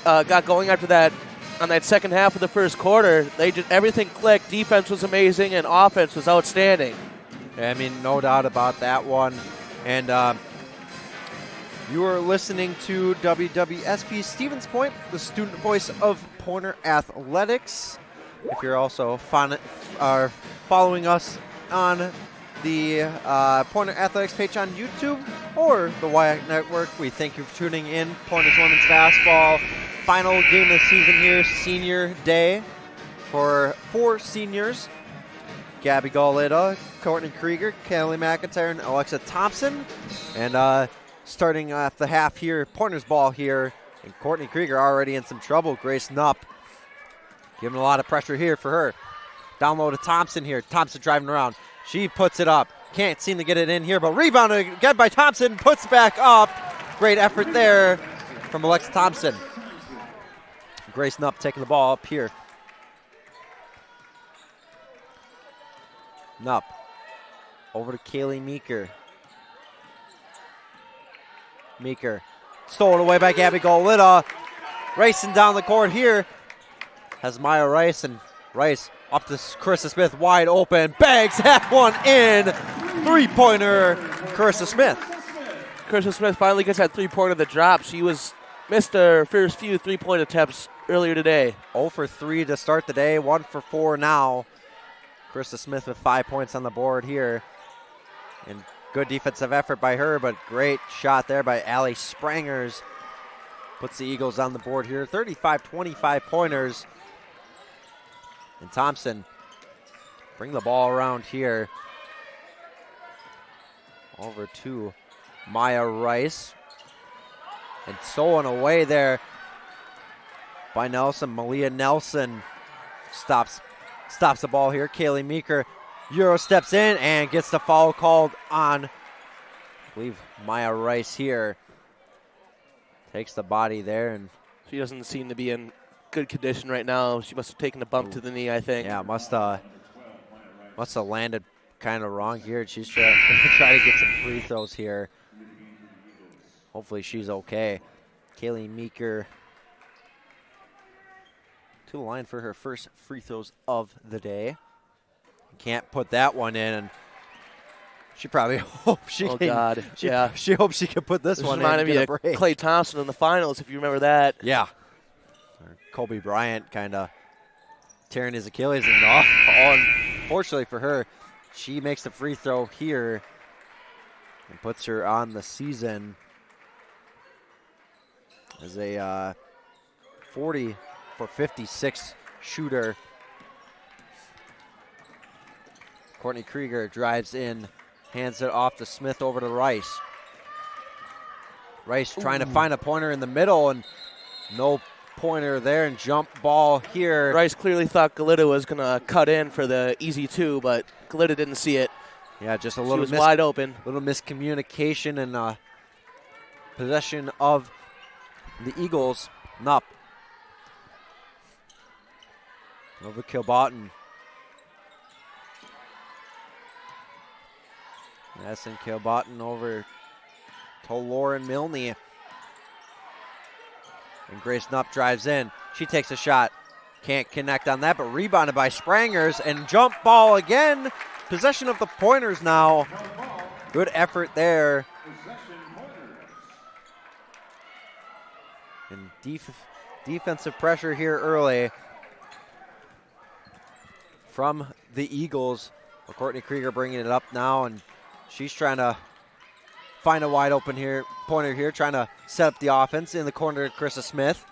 got going after that, on that second half of the first quarter, everything clicked. Defense was amazing, and offense was outstanding. I mean, no doubt about that one. And you are listening to WWSP Stevens Point, the student voice of Pointer Athletics. If you're also following us on the Pointer Athletics page on YouTube or the Wyatt Network, we thank you for tuning in. Pointers women's basketball, final game of the season here, senior day for 4 seniors. Gabby Gauletta, Courtney Krieger, Kelly McIntyre, and Alexa Thompson. And starting off the half here, Pointers ball here, and Courtney Krieger already in some trouble. Grace Knupp giving a lot of pressure here for her. Down low to Thompson here. Thompson driving around. She puts it up. Can't seem to get it in here, but rebounded again by Thompson. Puts it back up. Great effort there from Alexa Thompson. Grace Knupp taking the ball up here. Knupp over to Kaylee Meeker. Meeker stolen away by Gabby Gauletta. Racing down the court here has Maya Rice, and Rice up to Carissa Smith, wide open, bags that one in. 3-pointer, Carissa Smith. Carissa Smith finally gets that 3-pointer that drop. She missed her first few 3-point attempts earlier today. 0 for 3 to start the day, 1 for 4 now. Carissa Smith with 5 points on the board here. And good defensive effort by her, but great shot there by Allie Sprangers. Puts the Eagles on the board here. 35-25 pointers. And Thompson bring the ball around here. Over to Maya Rice. And stolen away there by Nelson. Malia Nelson stops the ball here. Kaylee Meeker Euro steps in and gets the foul called on, I believe, Maya Rice here. Takes the body there, and she doesn't seem to be in good condition right now. She must have taken a bump to the knee, I think. Yeah, must have landed kind of wrong here. She's trying to get some free throws here. Hopefully she's okay. Kaylee Meeker to the line for her first free throws of the day. Can't put that one in, and she probably hopes she can. God, yeah. She hopes she can put this one in. Reminded me of Klay Thompson in the finals, if you remember that. Yeah. Kobe Bryant kind of tearing his Achilles, and unfortunately for her, she makes the free throw here and puts her on the season as a 40 for 56 shooter. Courtney Krieger drives in, hands it off to Smith over to Rice. Rice trying to find a pointer in the middle, and no pointer there, and jump ball here. Rice clearly thought Galita was going to cut in for the easy 2, but Galita didn't see it. Yeah, just a little wide open. Little miscommunication and possession of the Eagles. Knupp over Kilbottom. Madison Kilbottom over to Lauren Milne. And Grace Knupp drives in. She takes a shot. Can't connect on that, but rebounded by Sprangers, and jump ball again. Possession of the Pointers now. Good effort there. And defensive pressure here early from the Eagles. Well, Courtney Krieger bringing it up now, and she's trying to find a wide open pointer here, trying to set up the offense in the corner to Carissa Smith.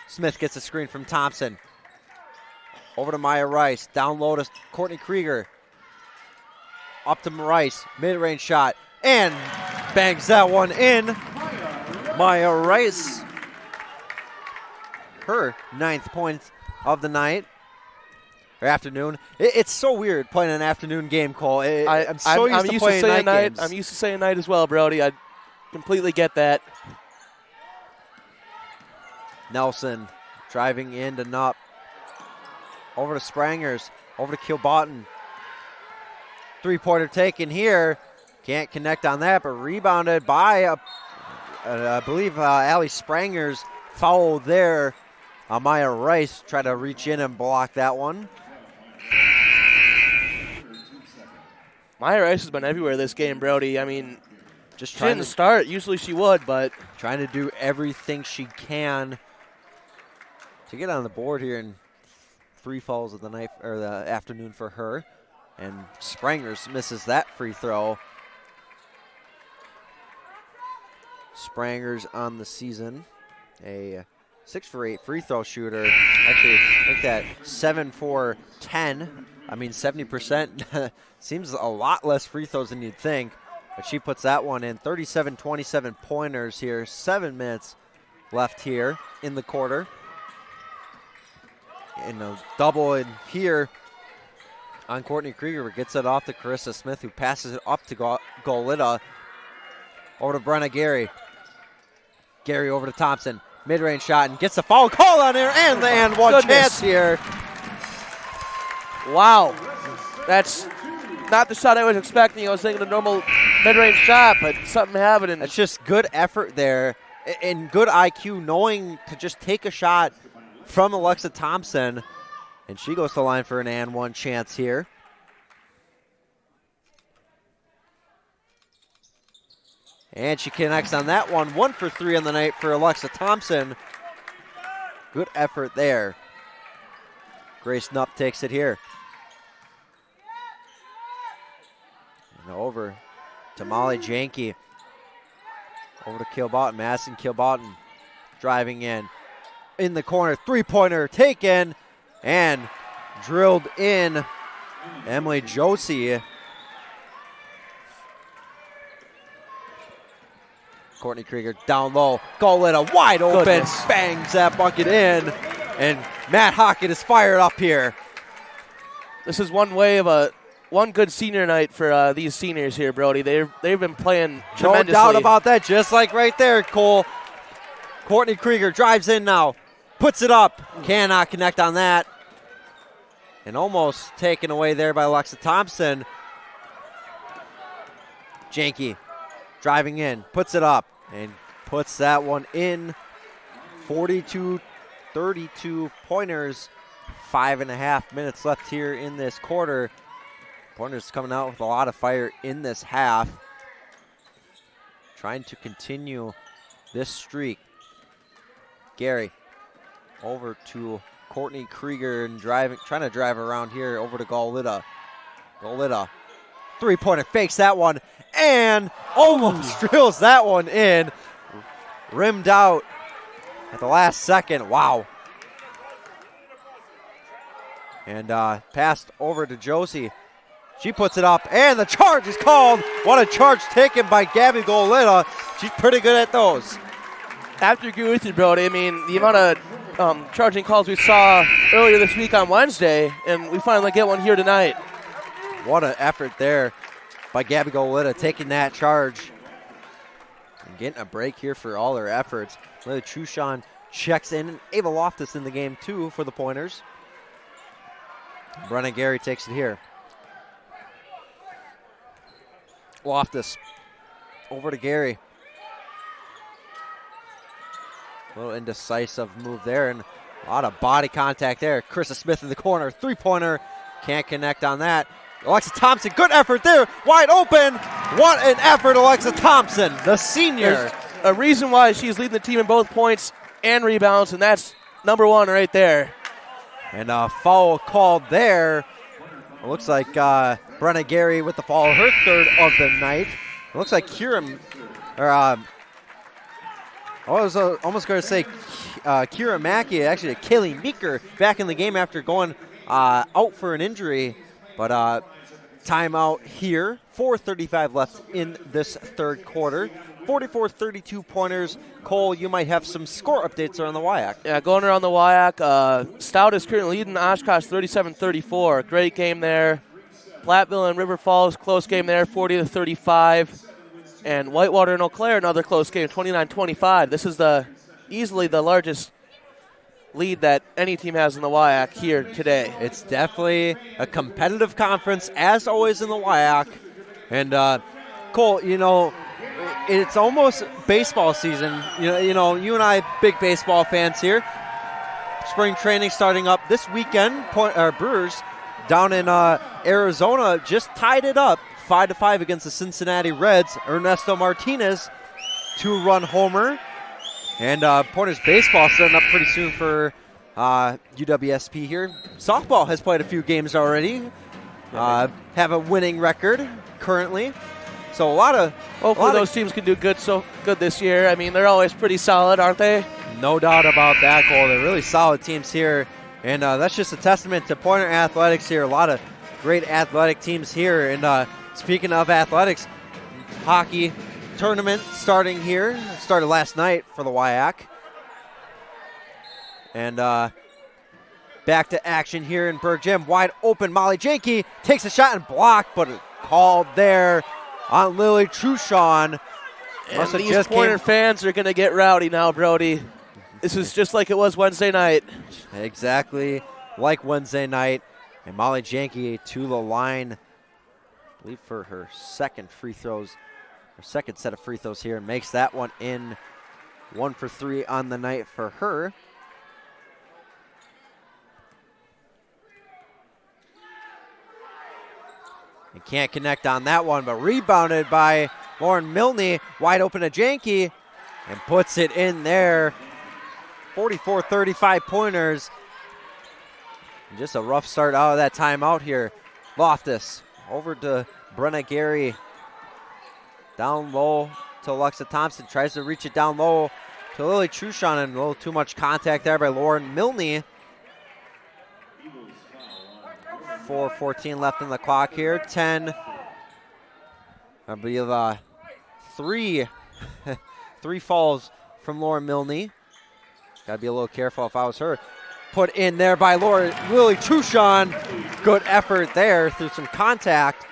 Smith gets a screen from Thompson. Over to Maya Rice. Down low to Courtney Krieger. Up to Rice. Mid-range shot. And bangs that one in. Maya Rice. Her 9th point of the night. Or afternoon. It's so weird playing an afternoon game, Cole. I'm so used to playing night games. I'm used to saying night as well, Brody. I completely get that. Nelson driving into Knupp. over to Sprangers, over to Kilbottom. Three-pointer taken here. Can't connect on that, but rebounded by, I believe, Allie Sprangers. Foul there. Amaya Rice tried to reach in and block that one. Maya Rice has been everywhere this game, Brody. I mean, Just she trying didn't to start. Usually she would, but trying to do everything she can to get on the board here, and 3 fouls of the night or the afternoon for her. And Sprangers misses that free throw. Sprangers on the season, a 6 for 8 free throw shooter. Actually, I think that 7 for 10. I mean, 70% seems a lot less free throws than you'd think. But she puts that one in. 37-27 pointers here. 7 minutes left here in the quarter. And a double in here on Courtney Krieger, gets it off to Carissa Smith, who passes it up to Golita. Over to Brenna Gary. Gary over to Thompson. Mid-range shot and gets the foul call on there and the and one chance here. Wow. That's not the shot I was expecting. I was thinking a normal mid-range shot, but something happened. That's just good effort there and good IQ, knowing to just take a shot from Alexa Thompson. And she goes to the line for an and one chance here. And she connects on that one. 1 for 3 on the night for Alexa Thompson. Good effort there. Grace Knupp takes it here. And over to Molly Janke. Over to Kilbottom. Madison Kilbottom driving in the corner. Three-pointer taken and drilled in. Emily Josie. Courtney Krieger down low. Goleta wide open. Goodness. Bangs that bucket in. And Matt Hockett is fired up here. This is one good senior night for these seniors here, Brody. They've been playing tremendously. No doubt about that. Just like right there, Cole. Courtney Krieger drives in now. Puts it up. Cannot connect on that. And almost taken away there by Alexa Thompson. Janke driving in. Puts it up. And puts that one in. 42-32 pointers. 5.5 minutes left here in this quarter. Pointers coming out with a lot of fire in this half. Trying to continue this streak. Gary over to Courtney Krieger and trying to drive around here over to Golita. Golita, three-pointer, fakes that one and almost drills that one in. Rimmed out at the last second. Wow. And passed over to Josie. She puts it up, and the charge is called. What a charge taken by Gabby Golita. She's pretty good at those. I have to agree with you, Brody. I mean, the amount of charging calls we saw earlier this week on Wednesday, and we finally get one here tonight. What an effort there by Gabby Golita, taking that charge and getting a break here for all her efforts. Lily Truchon checks in, and Ava Loftus in the game too for the pointers. Brenna Gary takes it here. Loftus over to Gary. A little indecisive move there, and a lot of body contact there. Carissa Smith in the corner, three-pointer, can't connect on that. Alexa Thompson, good effort there, wide open. What an effort, Alexa Thompson, the senior. There's a reason why she's leading the team in both points and rebounds, and that's number one right there. And a foul called there. It looks like Brenna Gary with the foul, her third of the night. It looks like I was almost going to say Kira Mackey, actually Kaylee Meeker, back in the game after going out for an injury. But timeout here. 4:35 left in this third quarter. 44-32 pointers. Cole, you might have some score updates around the WIAC. Yeah, going around the WIAC. Stout is currently leading Oshkosh 37-34. Great game there. Platteville and River Falls, close game there, 40-35. And Whitewater and Eau Claire, another close game, 29-25. This is easily the largest lead that any team has in the WIAC here today. It's definitely a competitive conference, as always in the WIAC. And Cole, it's almost baseball season. You and I, big baseball fans here. Spring training starting up this weekend. Brewers down in Arizona just tied it up 5-5 against the Cincinnati Reds. Ernesto Martinez, 2-run homer. And Pointers baseball starting up pretty soon for UWSP here. Softball has played a few games already. Have a winning record currently. So hopefully those teams can do good this year. I mean, they're always pretty solid, aren't they? No doubt about that, Cole. They're really solid teams here. And that's just a testament to Pointer Athletics here. A lot of great athletic teams here. And speaking of athletics, hockey tournament starting here. It started last night for the WIAC. And back to action here in Berg Gym. Wide open, Molly Jakey takes a shot and blocked, but called there on Lily Truchon. And these Pointer fans are going to get rowdy now, Brody. This is just like it was Wednesday night. Exactly like Wednesday night. And Molly Janke to the line, I believe for her second set of free throws here, and makes that one in. 1 for 3 on the night for her. And can't connect on that one, but rebounded by Lauren Milne. Wide open to Janke and puts it in there. 44-35 Pointers. And just a rough start out of that timeout here. Loftus over to Brenna Gary. Down low to Alexa Thompson. Tries to reach it down low to Lily Truchon, and a little too much contact there by Lauren Milne. 4:14 left in the clock here. 10. I believe three falls from Lauren Milne. Got to be a little careful if I was her. Put in there by Lily Truchon. Good effort there through some contact.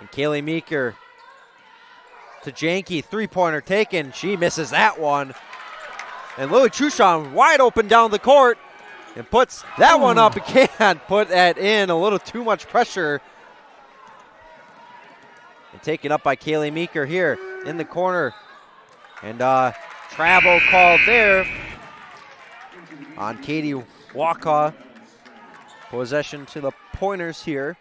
And Kaylee Meeker to Janke. Three-pointer taken. She misses that one. And Lily Truchon wide open down the court and puts that one up. Can't put that in. A little too much pressure. And taken up by Kaylee Meeker here in the corner. And travel called there on Katie Waka. Possession to the Pointers here.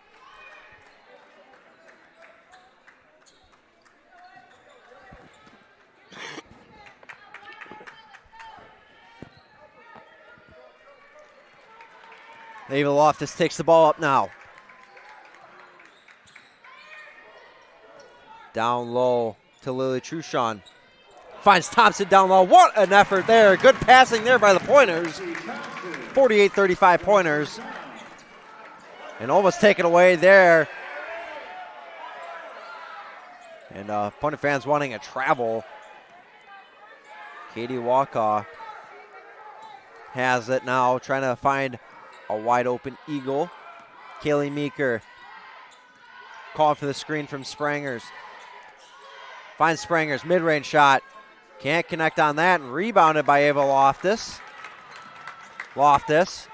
Ava Loftus takes the ball up now. Down low to Lily Truchon. Finds Thompson down low. What an effort there. Good passing there by the Pointers. 48-35 Pointers. And almost taken away there. And Pointer fans wanting a travel. Katie Waka has it now, trying to find a wide open Eagle. Kaylee Meeker called for the screen from Sprangers. Finds Sprangers, mid-range shot. Can't connect on that, and rebounded by Ava Loftus. Loftus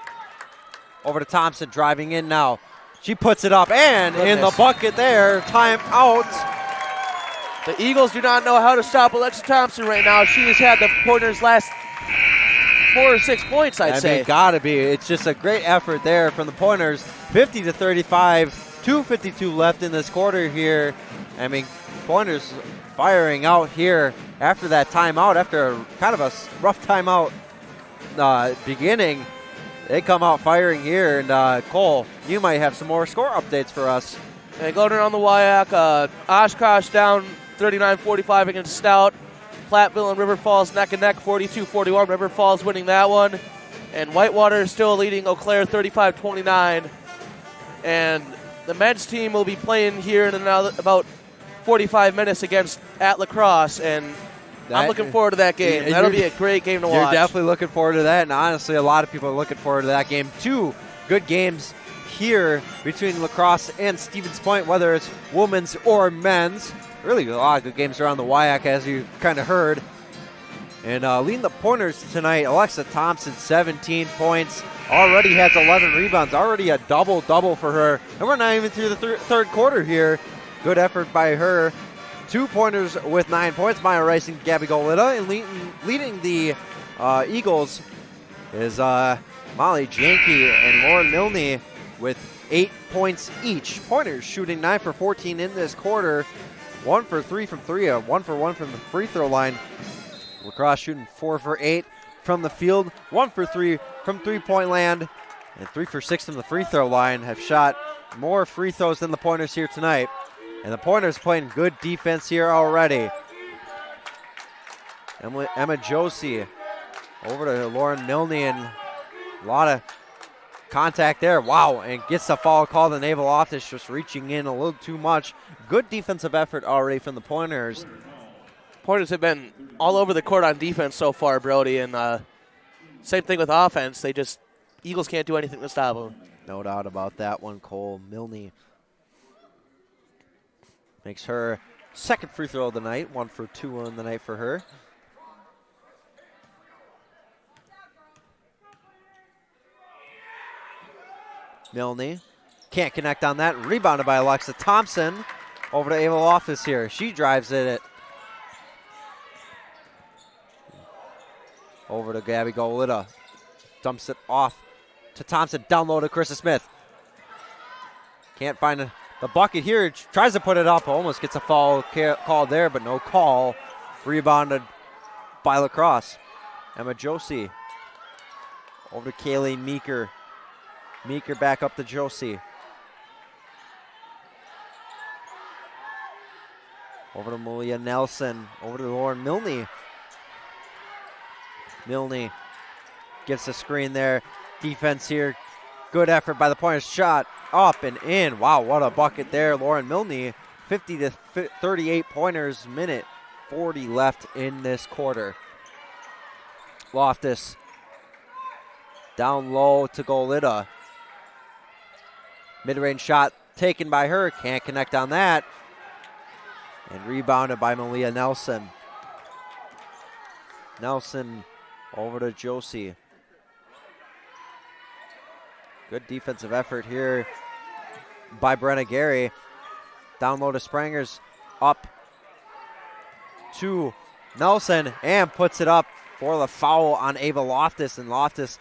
over to Thompson, driving in now. She puts it up, and in the bucket there, time out. The Eagles do not know how to stop Alexa Thompson right now. She has had the Pointers' last 4 or 6 points, I'd say. Gotta be. It's just a great effort there from the Pointers. 50-35, 2:52 left in this quarter here. I mean, Pointers firing out here after that timeout, after kind of a rough timeout beginning. They come out firing here, and Cole, you might have some more score updates for us. And going around the WIAC, Oshkosh down 39-45 against Stout. Platteville and River Falls neck and neck, 42-41. River Falls winning that one. And Whitewater still leading Eau Claire 35-29. And the men's team will be playing here in about 45 minutes against at La Crosse, and I'm looking forward to that game. That'll be a great game to watch. You're definitely looking forward to that, and honestly, a lot of people are looking forward to that game. 2 good games here between La Crosse and Stevens Point, whether it's women's or men's. Really a lot of good games around the WIAC, as you kind of heard. And leading the pointers tonight, Alexa Thompson, 17 points. Already has 11 rebounds. Already a double-double for her. And we're not even through the third quarter here. Good effort by her. 2 pointers with 9 points. Maya Rice and Gabby Golita. And leading the Eagles is Molly Janke and Lauren Milne with 8 points each. Pointers shooting 9 for 14 in this quarter. 1 for 3 from 3, 1 for 1 from the free throw line. La Crosse shooting 4 for 8 from the field, 1 for 3 from three-point land, and 3 for 6 from the free throw line. Have shot more free throws than the Pointers here tonight. And the Pointers playing good defense here already. Emma Josie over to Lauren Milne, and a lot of contact there. Wow, and gets the foul call. The Naval Office just reaching in a little too much. Good defensive effort already from the Pointers. Pointers have been all over the court on defense so far, Brody, and same thing with offense. Eagles can't do anything to stop them. No doubt about that one. Cole Milne makes her second free throw of the night. 1 for 2 on the night for her. Milne can't connect on that. Rebounded by Alexa Thompson. Over to Ava Loftus here. She drives it. Over to Gabby Golita. Dumps it off to Thompson. Down low to Krista Smith. Can't find the bucket here. Tries to put it up. Almost gets a foul called there, but no call. Rebounded by La Crosse. Emma Josie. Over to Kaylee Meeker. Meeker back up to Josie. Over to Malia Nelson. Over to Lauren Milne. Milne gets the screen there. Defense here. Good effort by the Pointers. Shot up and in. Wow, what a bucket there. Lauren Milne, 50 to 38 Pointers. Minute 40 left in this quarter. Loftus down low to Golita. Mid-range shot taken by her. Can't connect on that. And rebounded by Malia Nelson. Nelson over to Josie. Good defensive effort here by Brenna Gary. Down low to Sprangers. Up to Nelson and puts it up for the foul on Ava Loftus. And Loftus,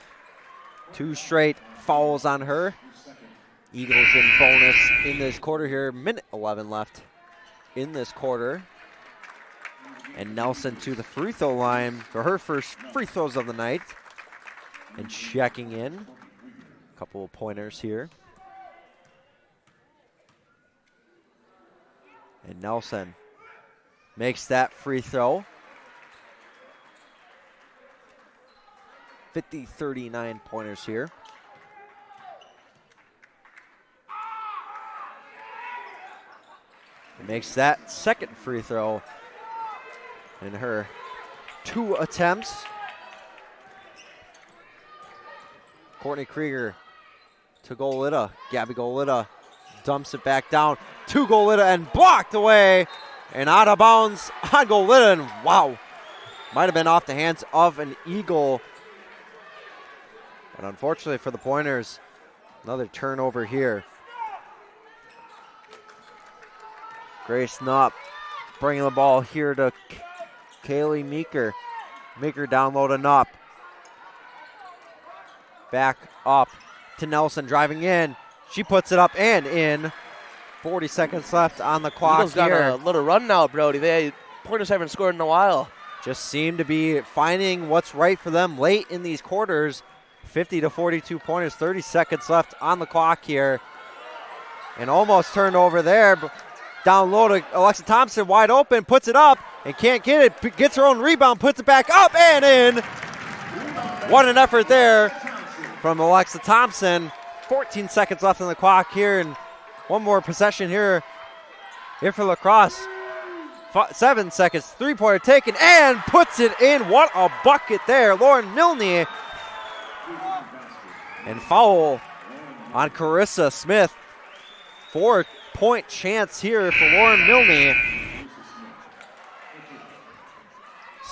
2 straight fouls on her. Eagles in bonus in this quarter here. Minute 11 left in this quarter. And Nelson to the free throw line for her first free throws of the night. And checking in. A couple of pointers here. And Nelson makes that free throw. 50-39 pointers here. Makes that second free throw in her 2 attempts. Courtney Krieger to Golita. Gabby Golita dumps it back down to Golita and blocked away and out of bounds on Golita. And wow, might have been off the hands of an Eagle. But unfortunately for the Pointers, another turnover here. Grace Knopp bringing the ball here to Kaylee Meeker. Meeker down low to Knopp. Back up to Nelson driving in. She puts it up and in. 40 seconds left on the clock Eagles here. got a little run now, Brody. Pointers haven't scored in a while. Just seem to be finding what's right for them late in these quarters. 50 to 42 Pointers. 30 seconds left on the clock here. And almost turned over there. Down low to Alexa Thompson, wide open, puts it up and can't get it. Gets her own rebound, puts it back up and in. What an effort there from Alexa Thompson. 14 seconds left on the clock here, and one more possession here for La Crosse. 7 seconds, 3-pointer taken and puts it in. What a bucket there. Lauren Milne. And foul on Carissa Smith. 4-point chance here for Lauren Milne.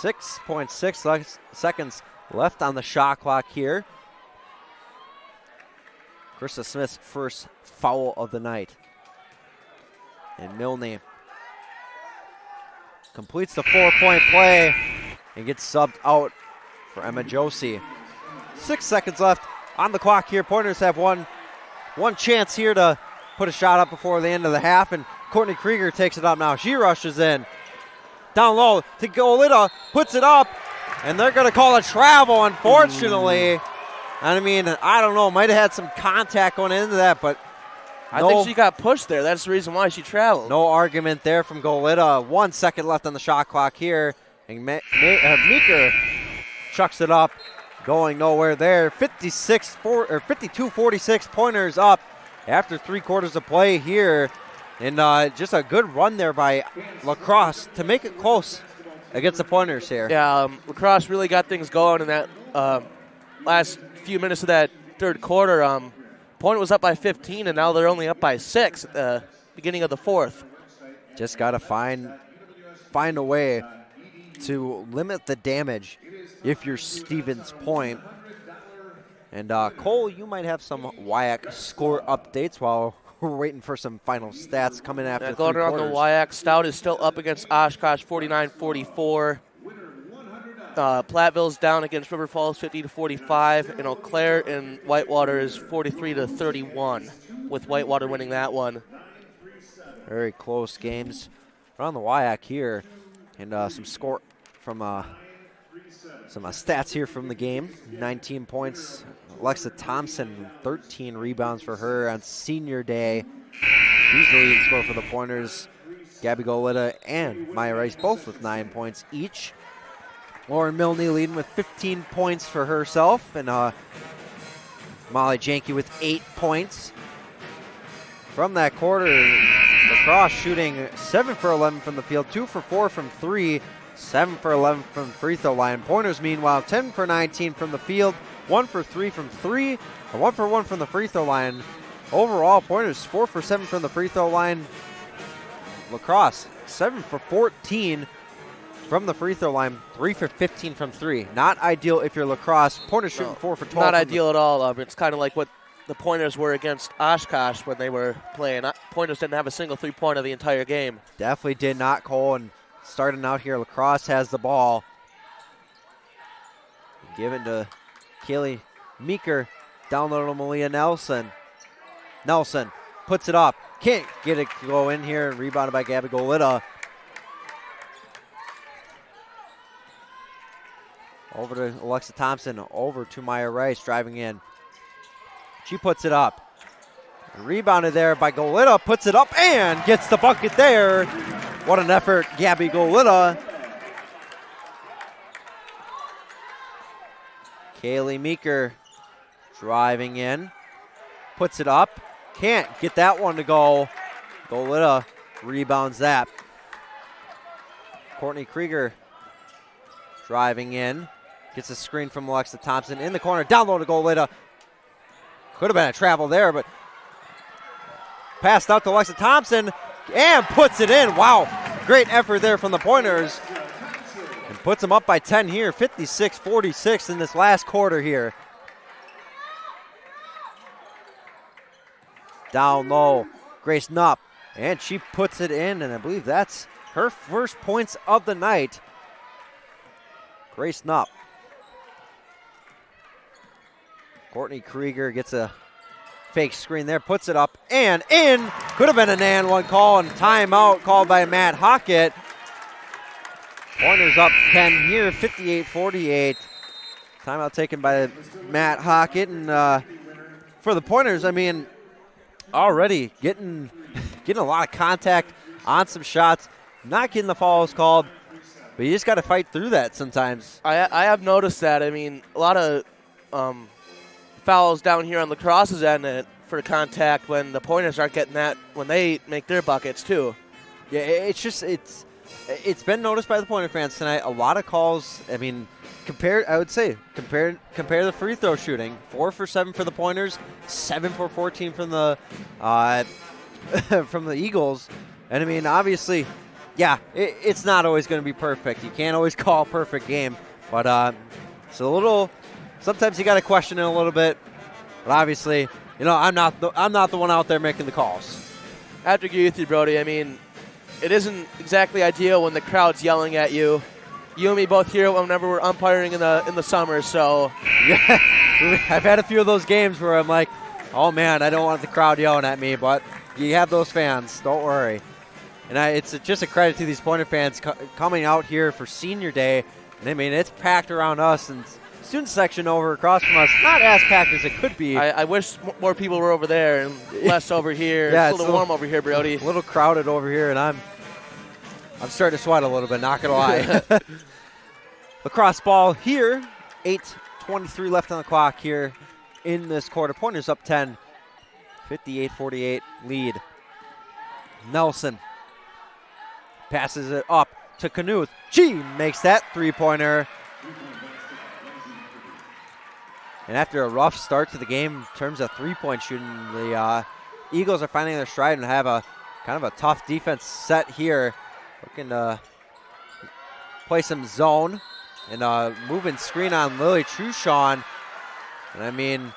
6.6 seconds left on the shot clock here. Krista Smith's first foul of the night. And Milne completes the 4-point play and gets subbed out for Emma Josie. 6 seconds left on the clock here. Pointers have one chance here to put a shot up before the end of the half, and Courtney Krieger takes it up now. She rushes in. Down low to Golita, puts it up, and they're going to call a travel, unfortunately. I mean, I don't know, might have had some contact going into that, but I think she got pushed there. That's the reason why she traveled. No argument there from Golita. 1 second left on the shot clock here. And Meeker chucks it up, going nowhere there. 52-46, Pointers up after 3 quarters of play here. And just a good run there by La Crosse to make it close against the Pointers here. Yeah, La Crosse really got things going in that last few minutes of that third quarter. Point was up by 15, and now they're only up by 6 at the beginning of the fourth. Just got to find a way to limit the damage if you're Stevens Point. And Cole, you might have some WIAC score updates while we're waiting for some final stats coming after 3 going around quarters. the WIAC, Stout is still up against Oshkosh 49-44. Platteville's down against River Falls 50-45, and Eau Claire and Whitewater is 43-31, with Whitewater winning that one. Very close games around the WIAC here, and some score from some stats here from the game. 19 points. Alexa Thompson, 13 rebounds for her on senior day. She's the leading scorer for the Pointers. Gabby Golita and Maya Rice both with 9 points each. Lauren Milne leading with 15 points for herself, and Molly Janke with 8 points. From that quarter, La Crosse shooting 7 for 11 from the field, 2 for 4 from 3, 7 for 11 from free throw line. Pointers, meanwhile, 10 for 19 from the field, 1 for 3 from 3, and 1 for 1 from the free throw line. Overall, Pointers 4 for 7 from the free throw line. La Crosse 7 for 14 from the free throw line, 3 for 15 from 3. Not ideal if you're La Crosse. Pointers shooting 4 for 12. Not ideal at all. It's kind of like what the Pointers were against Oshkosh when they were playing. Pointers didn't have a single 3-pointer the entire game. Definitely did not, Cole. And starting out here, La Crosse has the ball. Given to Kaylee Meeker. Down low to Malia Nelson. Nelson puts it up. Can't get it to go in here. Rebounded by Gabby Golita. Over to Alexa Thompson, over to Maya Rice, driving in. She puts it up. Rebounded there by Golita, puts it up and gets the bucket there. What an effort, Gabby Golita. Kaylee Meeker driving in, puts it up. Can't get that one to go. Golita rebounds that. Courtney Krieger driving in. Gets a screen from Alexa Thompson in the corner. Down low to Golita. Could have been a travel there, but passed out to Alexa Thompson and puts it in. Wow. Great effort there from the Pointers. And puts them up by 10 here. 56-46 in this last quarter here. Down low. Grace Knupp. And she puts it in, and I believe that's her first points of the night. Grace Knupp. Courtney Krieger gets a fake screen there, puts it up and in. Could have been an and one call, and timeout called by Matt Hockett. Pointers up 10 here, 58-48. Timeout taken by Matt Hockett, and for the Pointers, I mean, already getting a lot of contact on some shots, not getting the fouls called, but you just got to fight through that sometimes. I have noticed that. I mean, a lot of fouls down here on La Crosse's end for contact when the Pointers aren't getting that when they make their buckets too. Yeah, it's been noticed by the Pointer fans tonight. A lot of calls. I mean, compare the free throw shooting. 4 for 7 for the Pointers, 7 for 14 from the from the Eagles. And I mean, obviously, Yeah, it's not always going to be perfect. You can't always call a perfect game, but it's a little. Sometimes you got to question it a little bit. But obviously, I'm not the one out there making the calls. I have to agree with you, Brody. I mean, it isn't exactly ideal when the crowd's yelling at you. You and me both hear it whenever we're umpiring in the summer. So yeah, I've had a few of those games where I'm like, oh man, I don't want the crowd yelling at me, but you have those fans. Don't worry. And it's just a credit to these Pointer fans coming out here for Senior Day. And I mean, it's packed around us, and student section over across from us, not as packed as it could be. I wish more people were over there and less over here. Yeah, it's a little warm over here, Brody. A little crowded over here, and I'm starting to sweat a little bit, not going to lie. Lacrosse ball here, 8:23 left on the clock here in this quarter. Pointers up 10, 58-48 lead. Nelson passes it up to Knuth. She makes that three-pointer. And after a rough start to the game in terms of three-point shooting, the Eagles are finding their stride and have a kind of a tough defense set here. Looking to play some zone and moving screen on Lily Truchon. And I mean,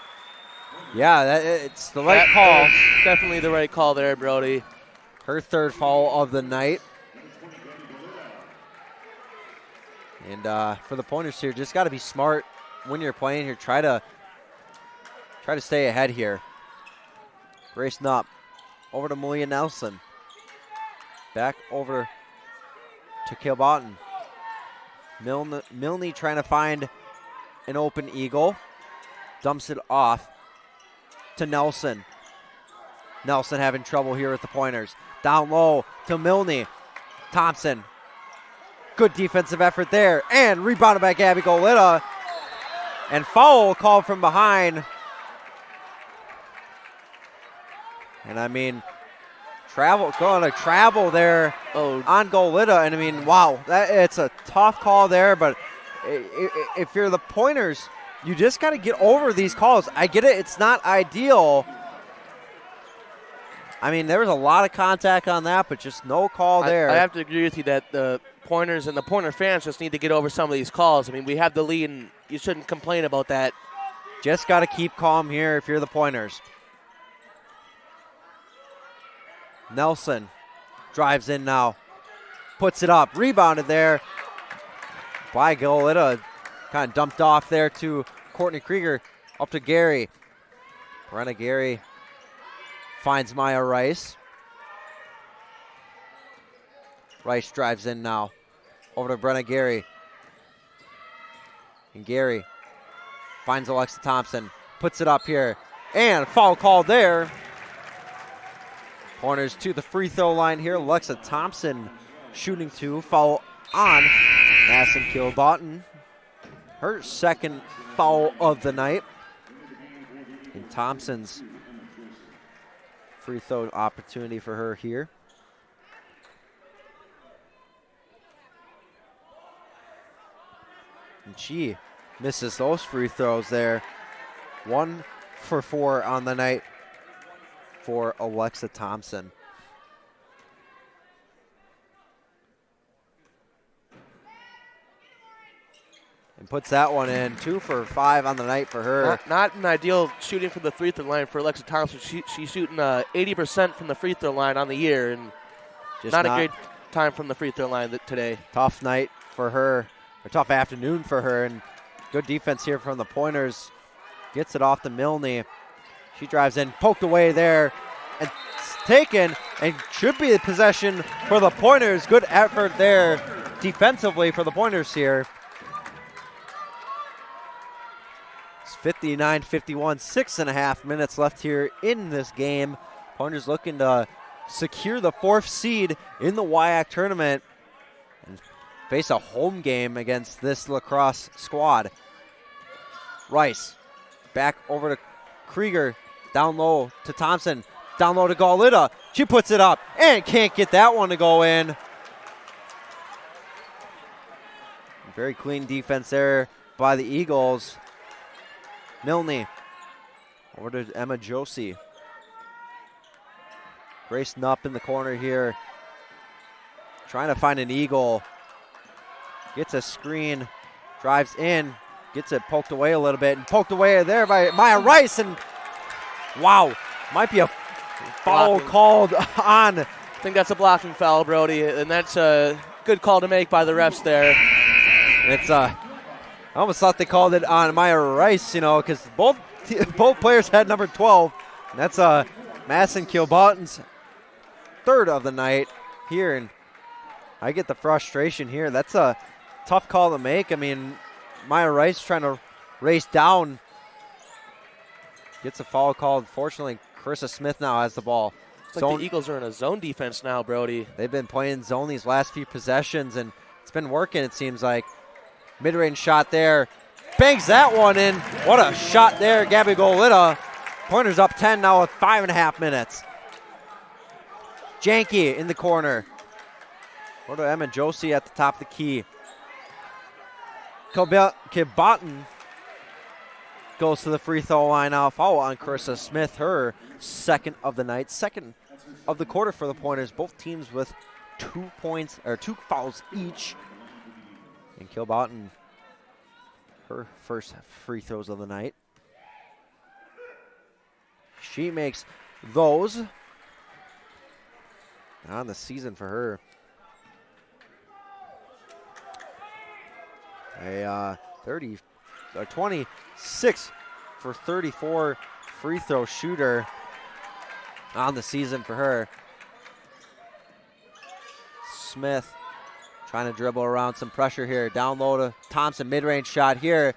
yeah, it's the right call. Definitely the right call there, Brody. Her third foul of the night. And for the Pointers here, just got to be smart when you're playing here. Try to stay ahead here. Grace Knupp over to Malia Nelson. Back over to Kilbotton. Milne trying to find an open Eagle. Dumps it off to Nelson. Nelson having trouble here with the Pointers. Down low to Milne. Thompson. Good defensive effort there. And rebounded by Gabby Golita. And foul called from behind. And I mean, going to travel there on Golita. And I mean, wow, it's a tough call there. But if you're the Pointers, you just got to get over these calls. I get it. It's not ideal. I mean, there was a lot of contact on that, but just no call there. I have to agree with you that the Pointers and the Pointer fans just need to get over some of these calls. I mean, we have the lead, and you shouldn't complain about that. Just got to keep calm here if you're the Pointers. Nelson drives in now. Puts it up. Rebounded there by Golita. Kind of dumped off there to Courtney Krieger. Up to Gary. Brenna Gary finds Maya Rice. Rice drives in now. Over to Brenna Gary. And Gary finds Alexa Thompson. Puts it up here. And foul called there. Pointers to the free throw line here. Alexa Thompson shooting two. Foul on Madison Kilbotton. Her second foul of the night. And Thompson's free throw opportunity for her here. And she misses those free throws there. 1 for 4 on the night for Alexa Thompson. And puts that one in. 2 for 5 on the night for her. Not an ideal shooting from the free throw line for Alexa Thompson. She's shooting 80% from the free throw line on the year, and just not a great time from the free throw line today. Tough night for her, or tough afternoon for her, and good defense here from the Pointers. Gets it off to Milne. She drives in, poked away there, and taken, and should be the possession for the Pointers. Good effort there defensively for the Pointers here. 59-51, 6.5 minutes left here in this game. Pointers looking to secure the 4th seed in the WIAC tournament and face a home game against this La Crosse squad. Rice back over to Krieger, down low to Thompson, down low to Golita. She puts it up and can't get that one to go in. Very clean defense there by the Eagles. Milne over to Emma Josie. Grace Knupp in the corner here. trying to find an eagle. Gets a screen, drives in, gets it poked away a little bit, and poked away there by Maya Rice. And wow, might be a foul called on. I think that's a blocking foul, Brody, and that's a good call to make by the refs there. It's I almost thought they called it on Maya Rice, because both players had number 12. And that's Madison Kilbotton's third of the night here, and I get the frustration here. That's a tough call to make. I mean, Maya Rice trying to race down. Gets a foul called. Fortunately, Carissa Smith now has the ball. It's like the Eagles are in a zone defense now, Brody. They've been playing zone these last few possessions, and it's been working, it seems like. Mid-range shot there. Bangs that one in. What a shot there, Gabby Golita. Pointers up 10 now with 5.5 minutes. Janke in the corner. Go to Emma Josie at the top of the key. Kilbotton goes to the free throw line now. Foul on Carissa Smith, her second of the night, second of the quarter for the Pointers. Both teams with 2 points or 2 fouls each. And Kilbotton, her first free throws of the night. She makes those. On the season for her. A 26 for 34 free throw shooter on the season for her. Smith trying to dribble around some pressure here. Down low to Thompson, mid-range shot here.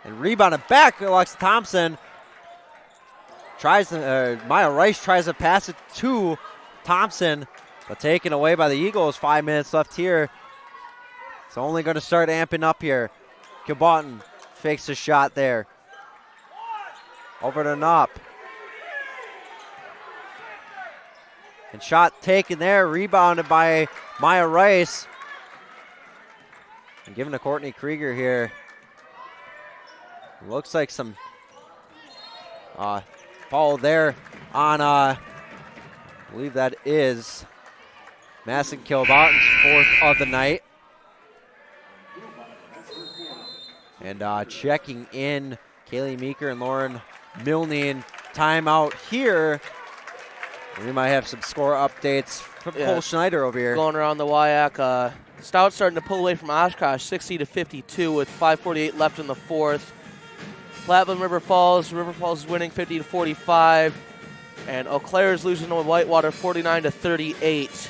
And rebounded back, Alexa Thompson. Maya Rice tries to pass it to Thompson, but taken away by the Eagles. 5 minutes left here. It's only going to start amping up here. Kilbotton fakes a shot there. Over to Knopp. And shot taken there, rebounded by Maya Rice. And given to Courtney Krieger here. Looks like some foul there on, I believe that is Madison Kilbotton's fourth of the night. And checking in, Kaylee Meeker and Lauren Milne in timeout here. We might have some score updates from Cole Schneider over here. Going around the WIAC. Stout starting to pull away from Oshkosh, 60-52 with 5:48 left in the fourth. Platteville River Falls is winning 50-45. And Eau Claire is losing to Whitewater 49-38.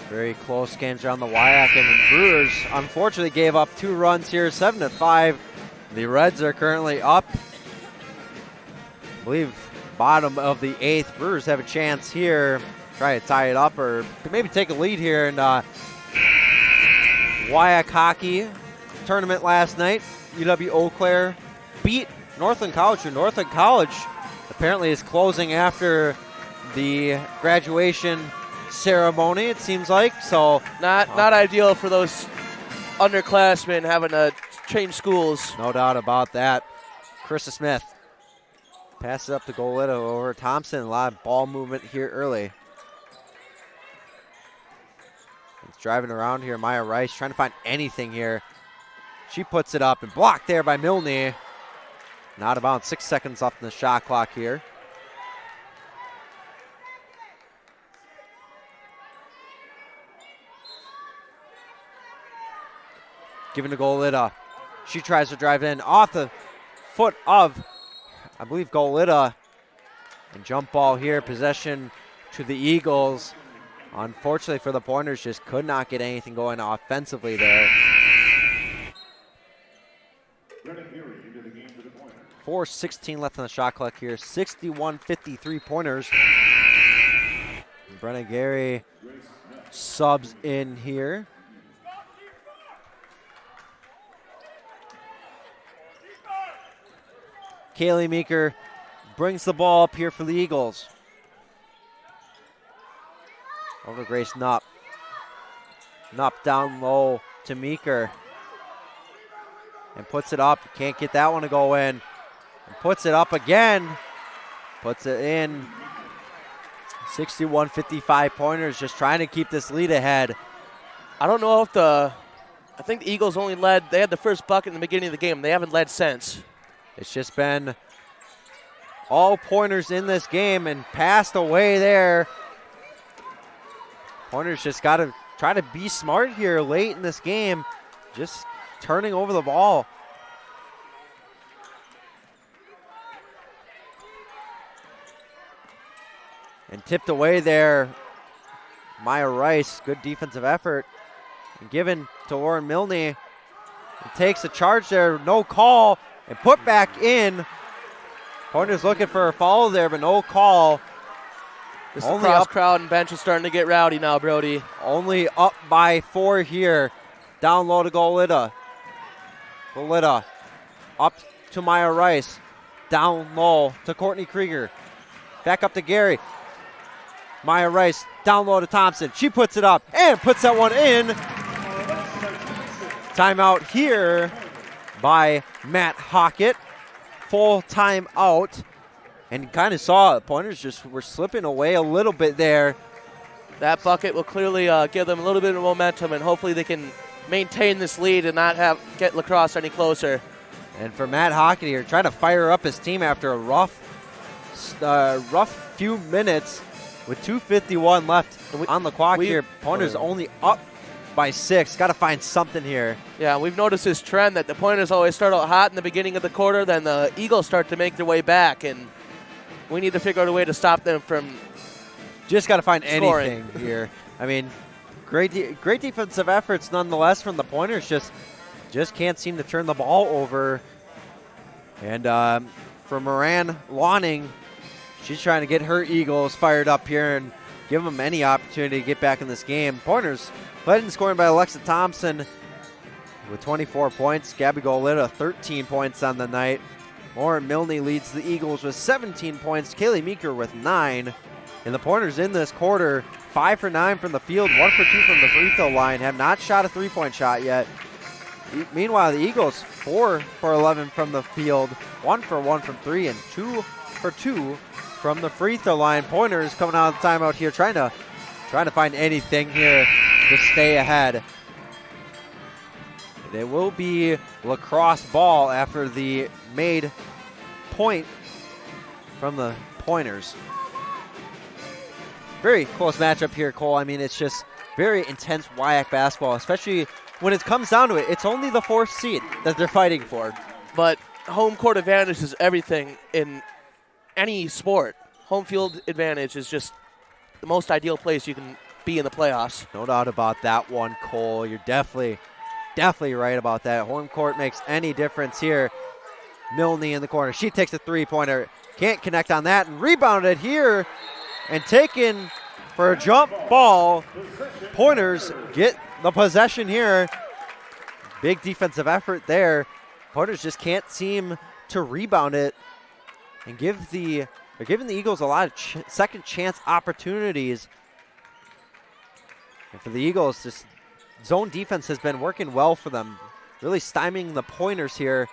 Very close games around the WIAC, and the Brewers unfortunately gave up 2 runs here, 7-5. The Reds are currently up. I believe bottom of the 8th. Brewers have a chance here. Try to tie it up or maybe take a lead here in WIAC hockey tournament last night. UW-Eau Claire beat Northland College, who Northland College apparently is closing after the graduation ceremony, it seems like. So not ideal for those underclassmen having to change schools. No doubt about that. Carissa Smith passes up to Goleta over Thompson. A lot of ball movement here early. It's driving around here. Maya Rice trying to find anything here. She puts it up and blocked there by Milne. Not about 6 seconds left in the shot clock here. Given to Goleta. She tries to drive in off the foot of, I believe, Goleta. And jump ball here. Possession to the Eagles. Unfortunately for the Pointers, just could not get anything going offensively there. 4:16 left on the shot clock here. 61-53 Pointers. Brenna Gary subs in here. Kaylee Meeker brings the ball up here for the Eagles. Over Grace Knopp. Knopp down low to Meeker. And puts it up. Can't get that one to go in. And puts it up again. Puts it in. 61-55 Pointers just trying to keep this lead ahead. I don't know if I think the Eagles only led, they had the first bucket in the beginning of the game. They haven't led since. It's just been all Pointers in this game and passed away there. Pointers just got to try to be smart here late in this game, just turning over the ball. And tipped away there, Maya Rice, good defensive effort. And given to Lauren Milne. It takes a charge there, no call, and put back in. Pointers looking for a follow there, but no call. This cross crowd and bench is starting to get rowdy now, Brody. Only up by 4 here. Down low to Goleta. Goleta up to Maya Rice. Down low to Courtney Krieger. Back up to Gary. Maya Rice down low to Thompson. She puts it up and puts that one in. Timeout here by Matt Hockett. Full timeout. And kind of saw the Pointers just were slipping away a little bit there. That bucket will clearly give them a little bit of momentum, and hopefully they can maintain this lead and not get La Crosse any closer. And for Matt Hockett here, trying to fire up his team after a rough few minutes with 2:51 left on the clock here. Pointers only up by 6. Got to find something here. Yeah, we've noticed this trend that the Pointers always start out hot in the beginning of the quarter, then the Eagles start to make their way back, and we need to figure out a way to stop them from just got to find scoring. anything here. I mean, great defensive efforts nonetheless from the Pointers. Just can't seem to turn the ball over. And for Moran Lawning, she's trying to get her Eagles fired up here and give them any opportunity to get back in this game. Pointers led in scoring by Alexa Thompson with 24 points. Gabby Goleta, 13 points on the night. Lauren Milne leads the Eagles with 17 points. Kaylee Meeker with 9. And the Pointers in this quarter, 5 for 9 from the field, 1 for 2 from the free throw line. Have not shot a three-point shot yet. Meanwhile, the Eagles, 4 for 11 from the field, 1 for 1 from 3, and 2 for 2 from the free throw line. Pointers coming out of the timeout here, trying to find anything here to stay ahead. It will be La Crosse ball after the made point from the Pointers. Very close matchup here, Cole. I mean, it's just very intense WIAC basketball, especially when it comes down to it. It's only the 4th seed that they're fighting for. But home court advantage is everything in any sport. Home field advantage is just the most ideal place you can be in the playoffs. No doubt about that one, Cole. You're definitely right about that. Home court makes any difference here. Milne in the corner. She takes a three-pointer. Can't connect on that. And rebounded here and taken for a jump ball. Pointers get the possession here. Big defensive effort there. Pointers just can't seem to rebound it and they're giving the Eagles a lot of second chance opportunities. And for the Eagles, this zone defense has been working well for them, really stymieing the Pointers here.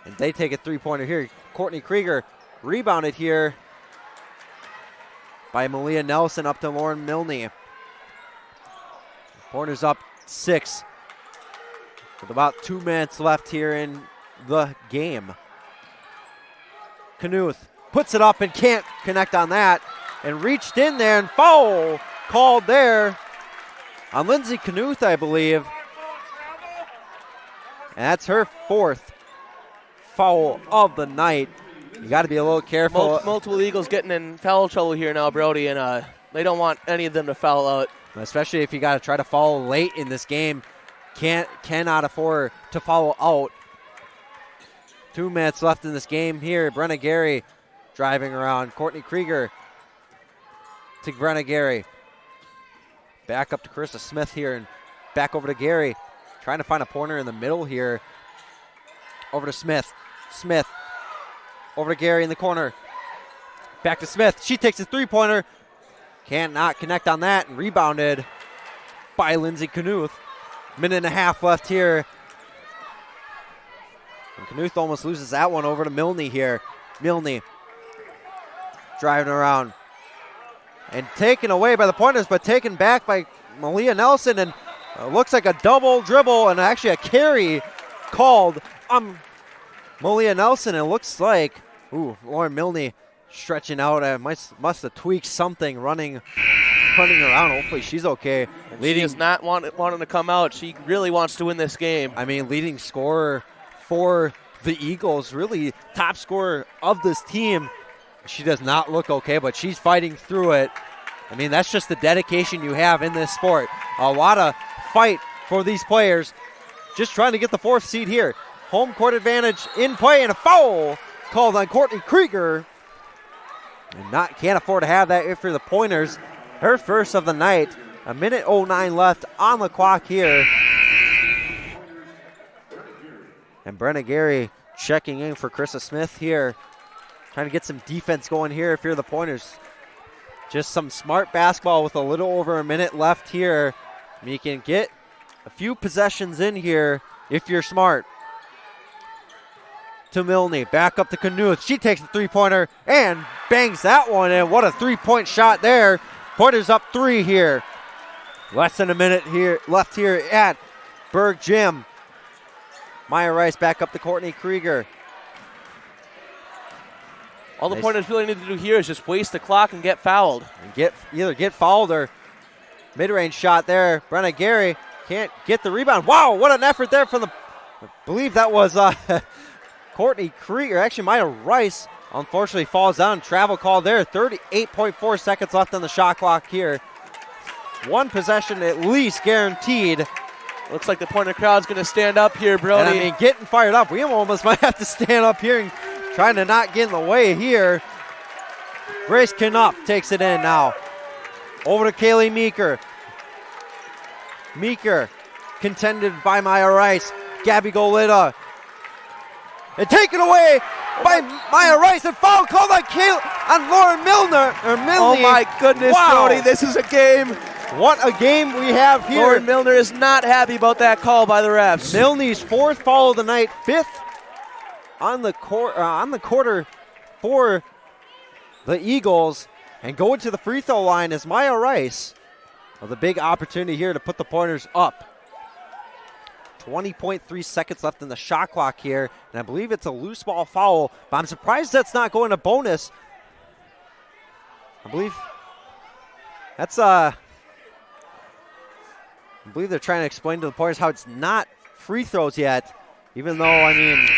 And they take a three-pointer here. Courtney Krieger rebounded here by Malia Nelson up to Lauren Milne. Pointers up 6 with about 2 minutes left here in the game. Knuth puts it up and can't connect on that, and reached in there, and foul called there on Lindsay Knuth, I believe. And that's her 4th foul of the night. You got to be a little careful. Multiple Eagles getting in foul trouble here now, Brody, and they don't want any of them to foul out. Especially if you got to try to foul late in this game. Cannot afford to foul out. 2 minutes left in this game here. Brenna Gary driving around. Courtney Krieger to Brenna Gary. Back up to Carissa Smith here and back over to Gary. Trying to find a pointer in the middle here. Over to Smith. Smith over to Gary in the corner. Back to Smith. She takes a three-pointer. Cannot connect on that, and rebounded by Lindsay Knuth. Minute and a half left here. And Knuth almost loses that one over to Milne here. Milne driving around. And taken away by the Pointers, but taken back by Malia Nelson. And looks like a double dribble and actually a carry called on Malia Nelson. It looks like, Lauren Milne stretching out. Must have tweaked something running around. Hopefully she's okay. She is not wanting to come out. She really wants to win this game. I mean, leading scorer for the Eagles, really top scorer of this team. She does not look okay, but she's fighting through it. I mean, that's just the dedication you have in this sport. A lot of fight for these players. Just trying to get the 4th seed here. Home court advantage in play, and a foul called on Courtney Krieger. And can't afford to have that if you're the Pointers. Her first of the night. 1:09 left on the clock here. And Brenna Gary checking in for Krista Smith here. Trying to get some defense going here if you're the Pointers. Just some smart basketball with a little over a minute left here. I mean, you can get a few possessions in here if you're smart. To Milne, back up to Knuth. She takes the three-pointer and bangs that one in. What a three-point shot there. Pointers up 3 here. Less than a minute here left here at Berg Gym. Maya Rice back up to Courtney Krieger. All the Pointers really need to do here is just waste the clock and get fouled. And either get fouled or mid-range shot there. Brenna Gary can't get the rebound. Wow, what an effort there from I believe that was Courtney Krieger. Actually, Maya Rice unfortunately falls down. Travel call there. 38.4 seconds left on the shot clock here. One possession at least guaranteed. Looks like the Pointer crowd's going to stand up here, Brody. And I mean, getting fired up. We almost might have to stand up here and trying to not get in the way here. Grace Knupp takes it in now. Over to Kaylee Meeker. Meeker contended by Maya Rice. Gabby Golita. And taken away by Maya Rice. And foul called on Lauren Milne. Oh my goodness, wow. Brody, this is a game. What a game we have here. Lauren Milner is not happy about that call by the refs. Milne's 4th foul of the night, 5th on the quarter for the Eagles. And going to the free throw line is Maya Rice. Well, the big opportunity here to put the Pointers up. 20.3 seconds left in the shot clock here. And I believe it's a loose ball foul, but I'm surprised that's not going to bonus. I believe they're trying to explain to the Pointers how it's not free throws yet, even though, I mean,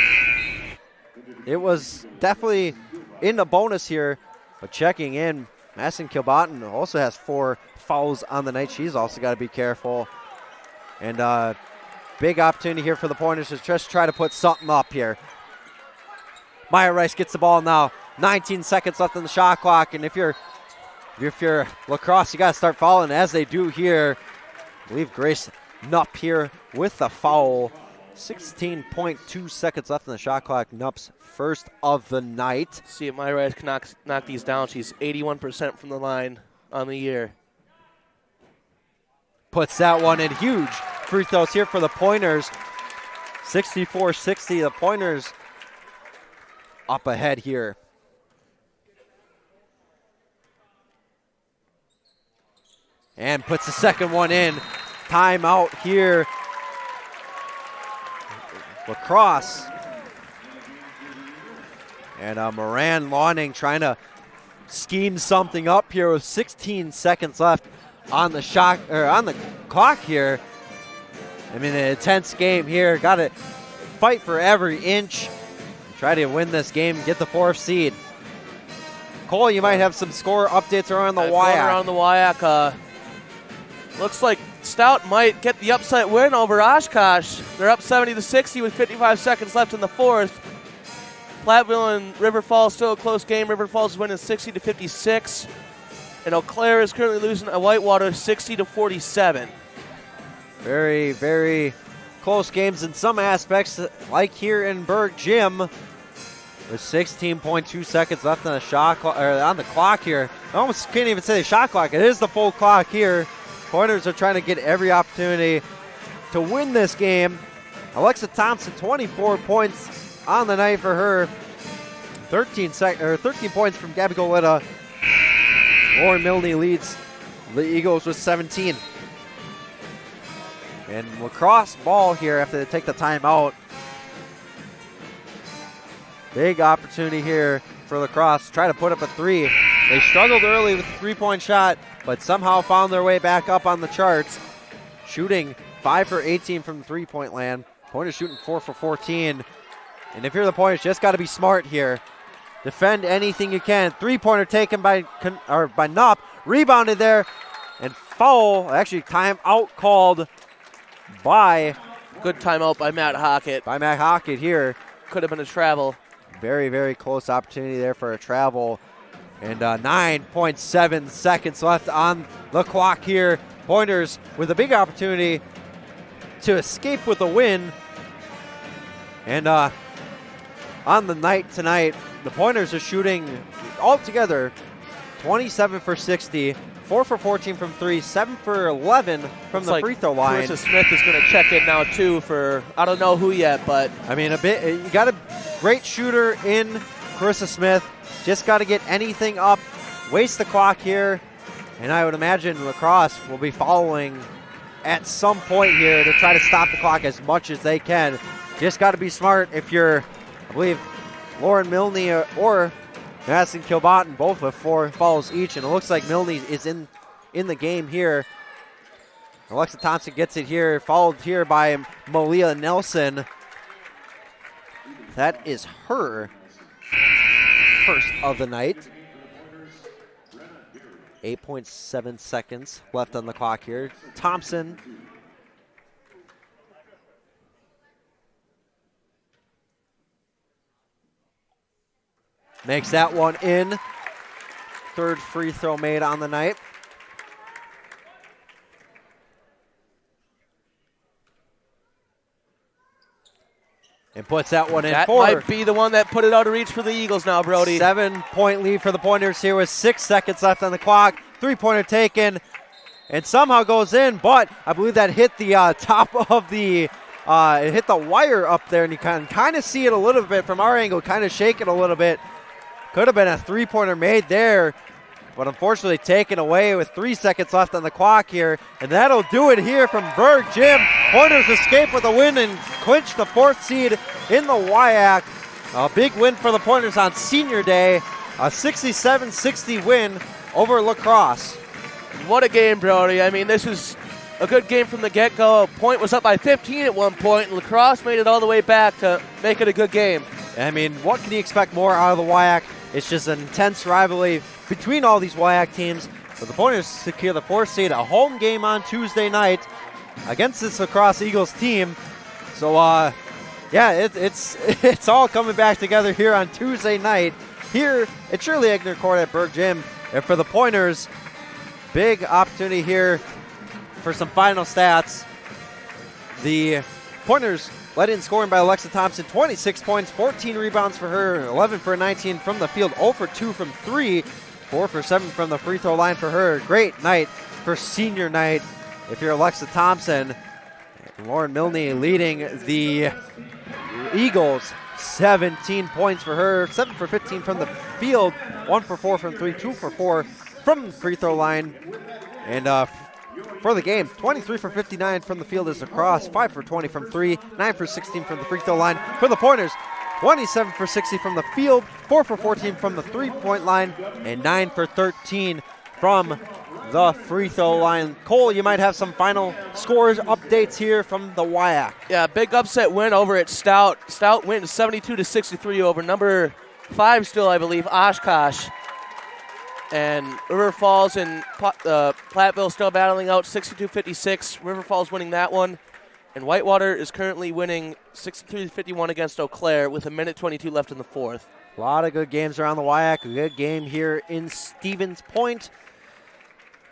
it was definitely in the bonus here. But checking in, Madison Kilbotten also has 4 fouls on the night. She's also got to be careful. And big opportunity here for the Pointers to just try to put something up here. Maya Rice gets the ball now. 19 seconds left in the shot clock. And if you're La Crosse, you got to start fouling, as they do here. I believe Grace Knupp here with the foul. 16.2 seconds left in the shot clock. Knupp's first of the night. See if Maya Rice can knock these down. She's 81% from the line on the year. Puts that one in. Huge free throws here for the Pointers. 64-60. The Pointers up ahead here. And puts the second one in. Timeout here. La Crosse. And Moran Lawning trying to scheme something up here with 16 seconds left on the shot or on the clock here. I mean, an intense game here. Got to fight for every inch. Try to win this game, get the 4th seed. Cole, you might have some score updates around the WIAC. Around the WIAC. Looks like Stout might get the upset win over Oshkosh. They're up 70-60 with 55 seconds left in the 4th. Platteville and River Falls still a close game. River Falls is winning 60-56. And Eau Claire is currently losing at Whitewater 60-47. Very, very close games in some aspects, like here in Berg Gym. With 16.2 seconds left on the shot clock, or on the clock here. I almost can't even say the shot clock. It is the full clock here. Pointers are trying to get every opportunity to win this game. Alexa Thompson, 24 points on the night for her. 13 points from Gabby Goleta. Lauren Milne leads the Eagles with 17. And La Crosse ball here after they take the timeout. Big opportunity here for La Crosse. Try to put up a three. They struggled early with the three-point shot, but somehow found their way back up on the charts. Shooting 5 for 18 from the three-point land. Pointers shooting 4 for 14. And if you're the Pointers, just got to be smart here. Defend anything you can. Three-pointer taken by Knopp. Rebounded there. And foul. Actually, timeout called by... Good timeout by Matt Hockett. By Matt Hockett here. Could have been a travel. Very, very close opportunity there for a travel. And 9.7 seconds left on the clock here. Pointers with a big opportunity to escape with a win. And on the night tonight, the Pointers are shooting altogether 27 for 60, 4 for 14 from 3, 7 for 11 from the free throw line. Carissa Smith is going to check in now too for I don't know who yet, but I mean you got a great shooter in Carissa Smith. Just got to get anything up, waste the clock here, and I would imagine La Crosse will be following at some point here to try to stop the clock as much as they can. Just got to be smart if you're, I believe, Lauren Milne or Madison Kilbotton, both with 4 fouls each, and it looks like Milne is in the game here. Alexa Thompson gets it here, followed here by Malia Nelson. That is her first of the night. 8.7 seconds left on the clock here. Thompson makes that one in. Third free throw made on the night. And puts that one in. That might be the one that put it out of reach for the Eagles now, Brody. 7-point lead for the Pointers here with 6 seconds left on the clock. Three-pointer taken and somehow goes in, but I believe that hit the top of the, it hit the wire up there, and you can kind of see it a little bit from our angle, kind of shake it a little bit. Could have been a three-pointer made there, but unfortunately taken away with 3 seconds left on the clock here. And that'll do it here from Berg Gym. Pointers escape with a win and clinch the 4th seed in the WIAC. A big win for the Pointers on Senior Day. A 67-60 win over La Crosse. What a game, Brody. I mean, this is a good game from the get-go. Point was up by 15 at one point, and La Crosse made it all the way back to make it a good game. I mean, what can you expect more out of the WIAC? It's just an intense rivalry between all these WIAC teams. But the Pointers secure the 4th seed, a home game on Tuesday night against this La Crosse Eagles team. So, yeah, it's all coming back together here on Tuesday night here at Shirley Egner Court at Berg Gym. And for the Pointers, big opportunity here for some final stats. The Pointers led in scoring by Alexa Thompson, 26 points, 14 rebounds for her, 11 for 19 from the field, 0 for 2 from 3, 4 for 7 from the free throw line for her. Great night for senior night if you're Alexa Thompson. Lauren Milne leading the Eagles, 17 points for her, 7 for 15 from the field, 1 for 4 from 3, 2 for 4 from the free throw line. And for the game, 23 for 59 from the field is La Crosse, 5 for 20 from 3, 9 for 16 from the free throw line. For the Pointers, 27 for 60 from the field, 4 for 14 from the three-point line, and 9 for 13 from the free throw line. Cole, you might have some final scores updates here from the WIAC. Yeah, big upset win over at Stout. Stout wins 72-63 over number 5 still, I believe, Oshkosh. And River Falls and Platteville still battling out 62-56. River Falls winning that one. And Whitewater is currently winning 63-51 against Eau Claire with 1:22 left in the 4th. A lot of good games around the WIAC. A good game here in Stevens Point.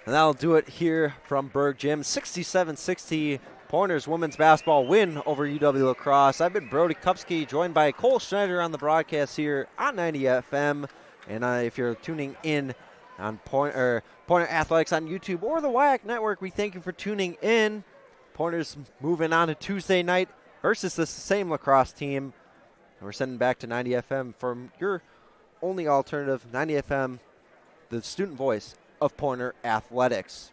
And that'll do it here from Berg Gym. 67-60 Pointers women's basketball win over UW-La Crosse. I've been Brody Kupski, joined by Cole Schneider on the broadcast here on 90 FM. And if you're tuning in on Pointer Athletics on YouTube or the WIAC Network, we thank you for tuning in. Pointers moving on to Tuesday night versus the same La Crosse team. And we're sending back to 90 FM from your only alternative, 90 FM, the student voice of Pointer Athletics.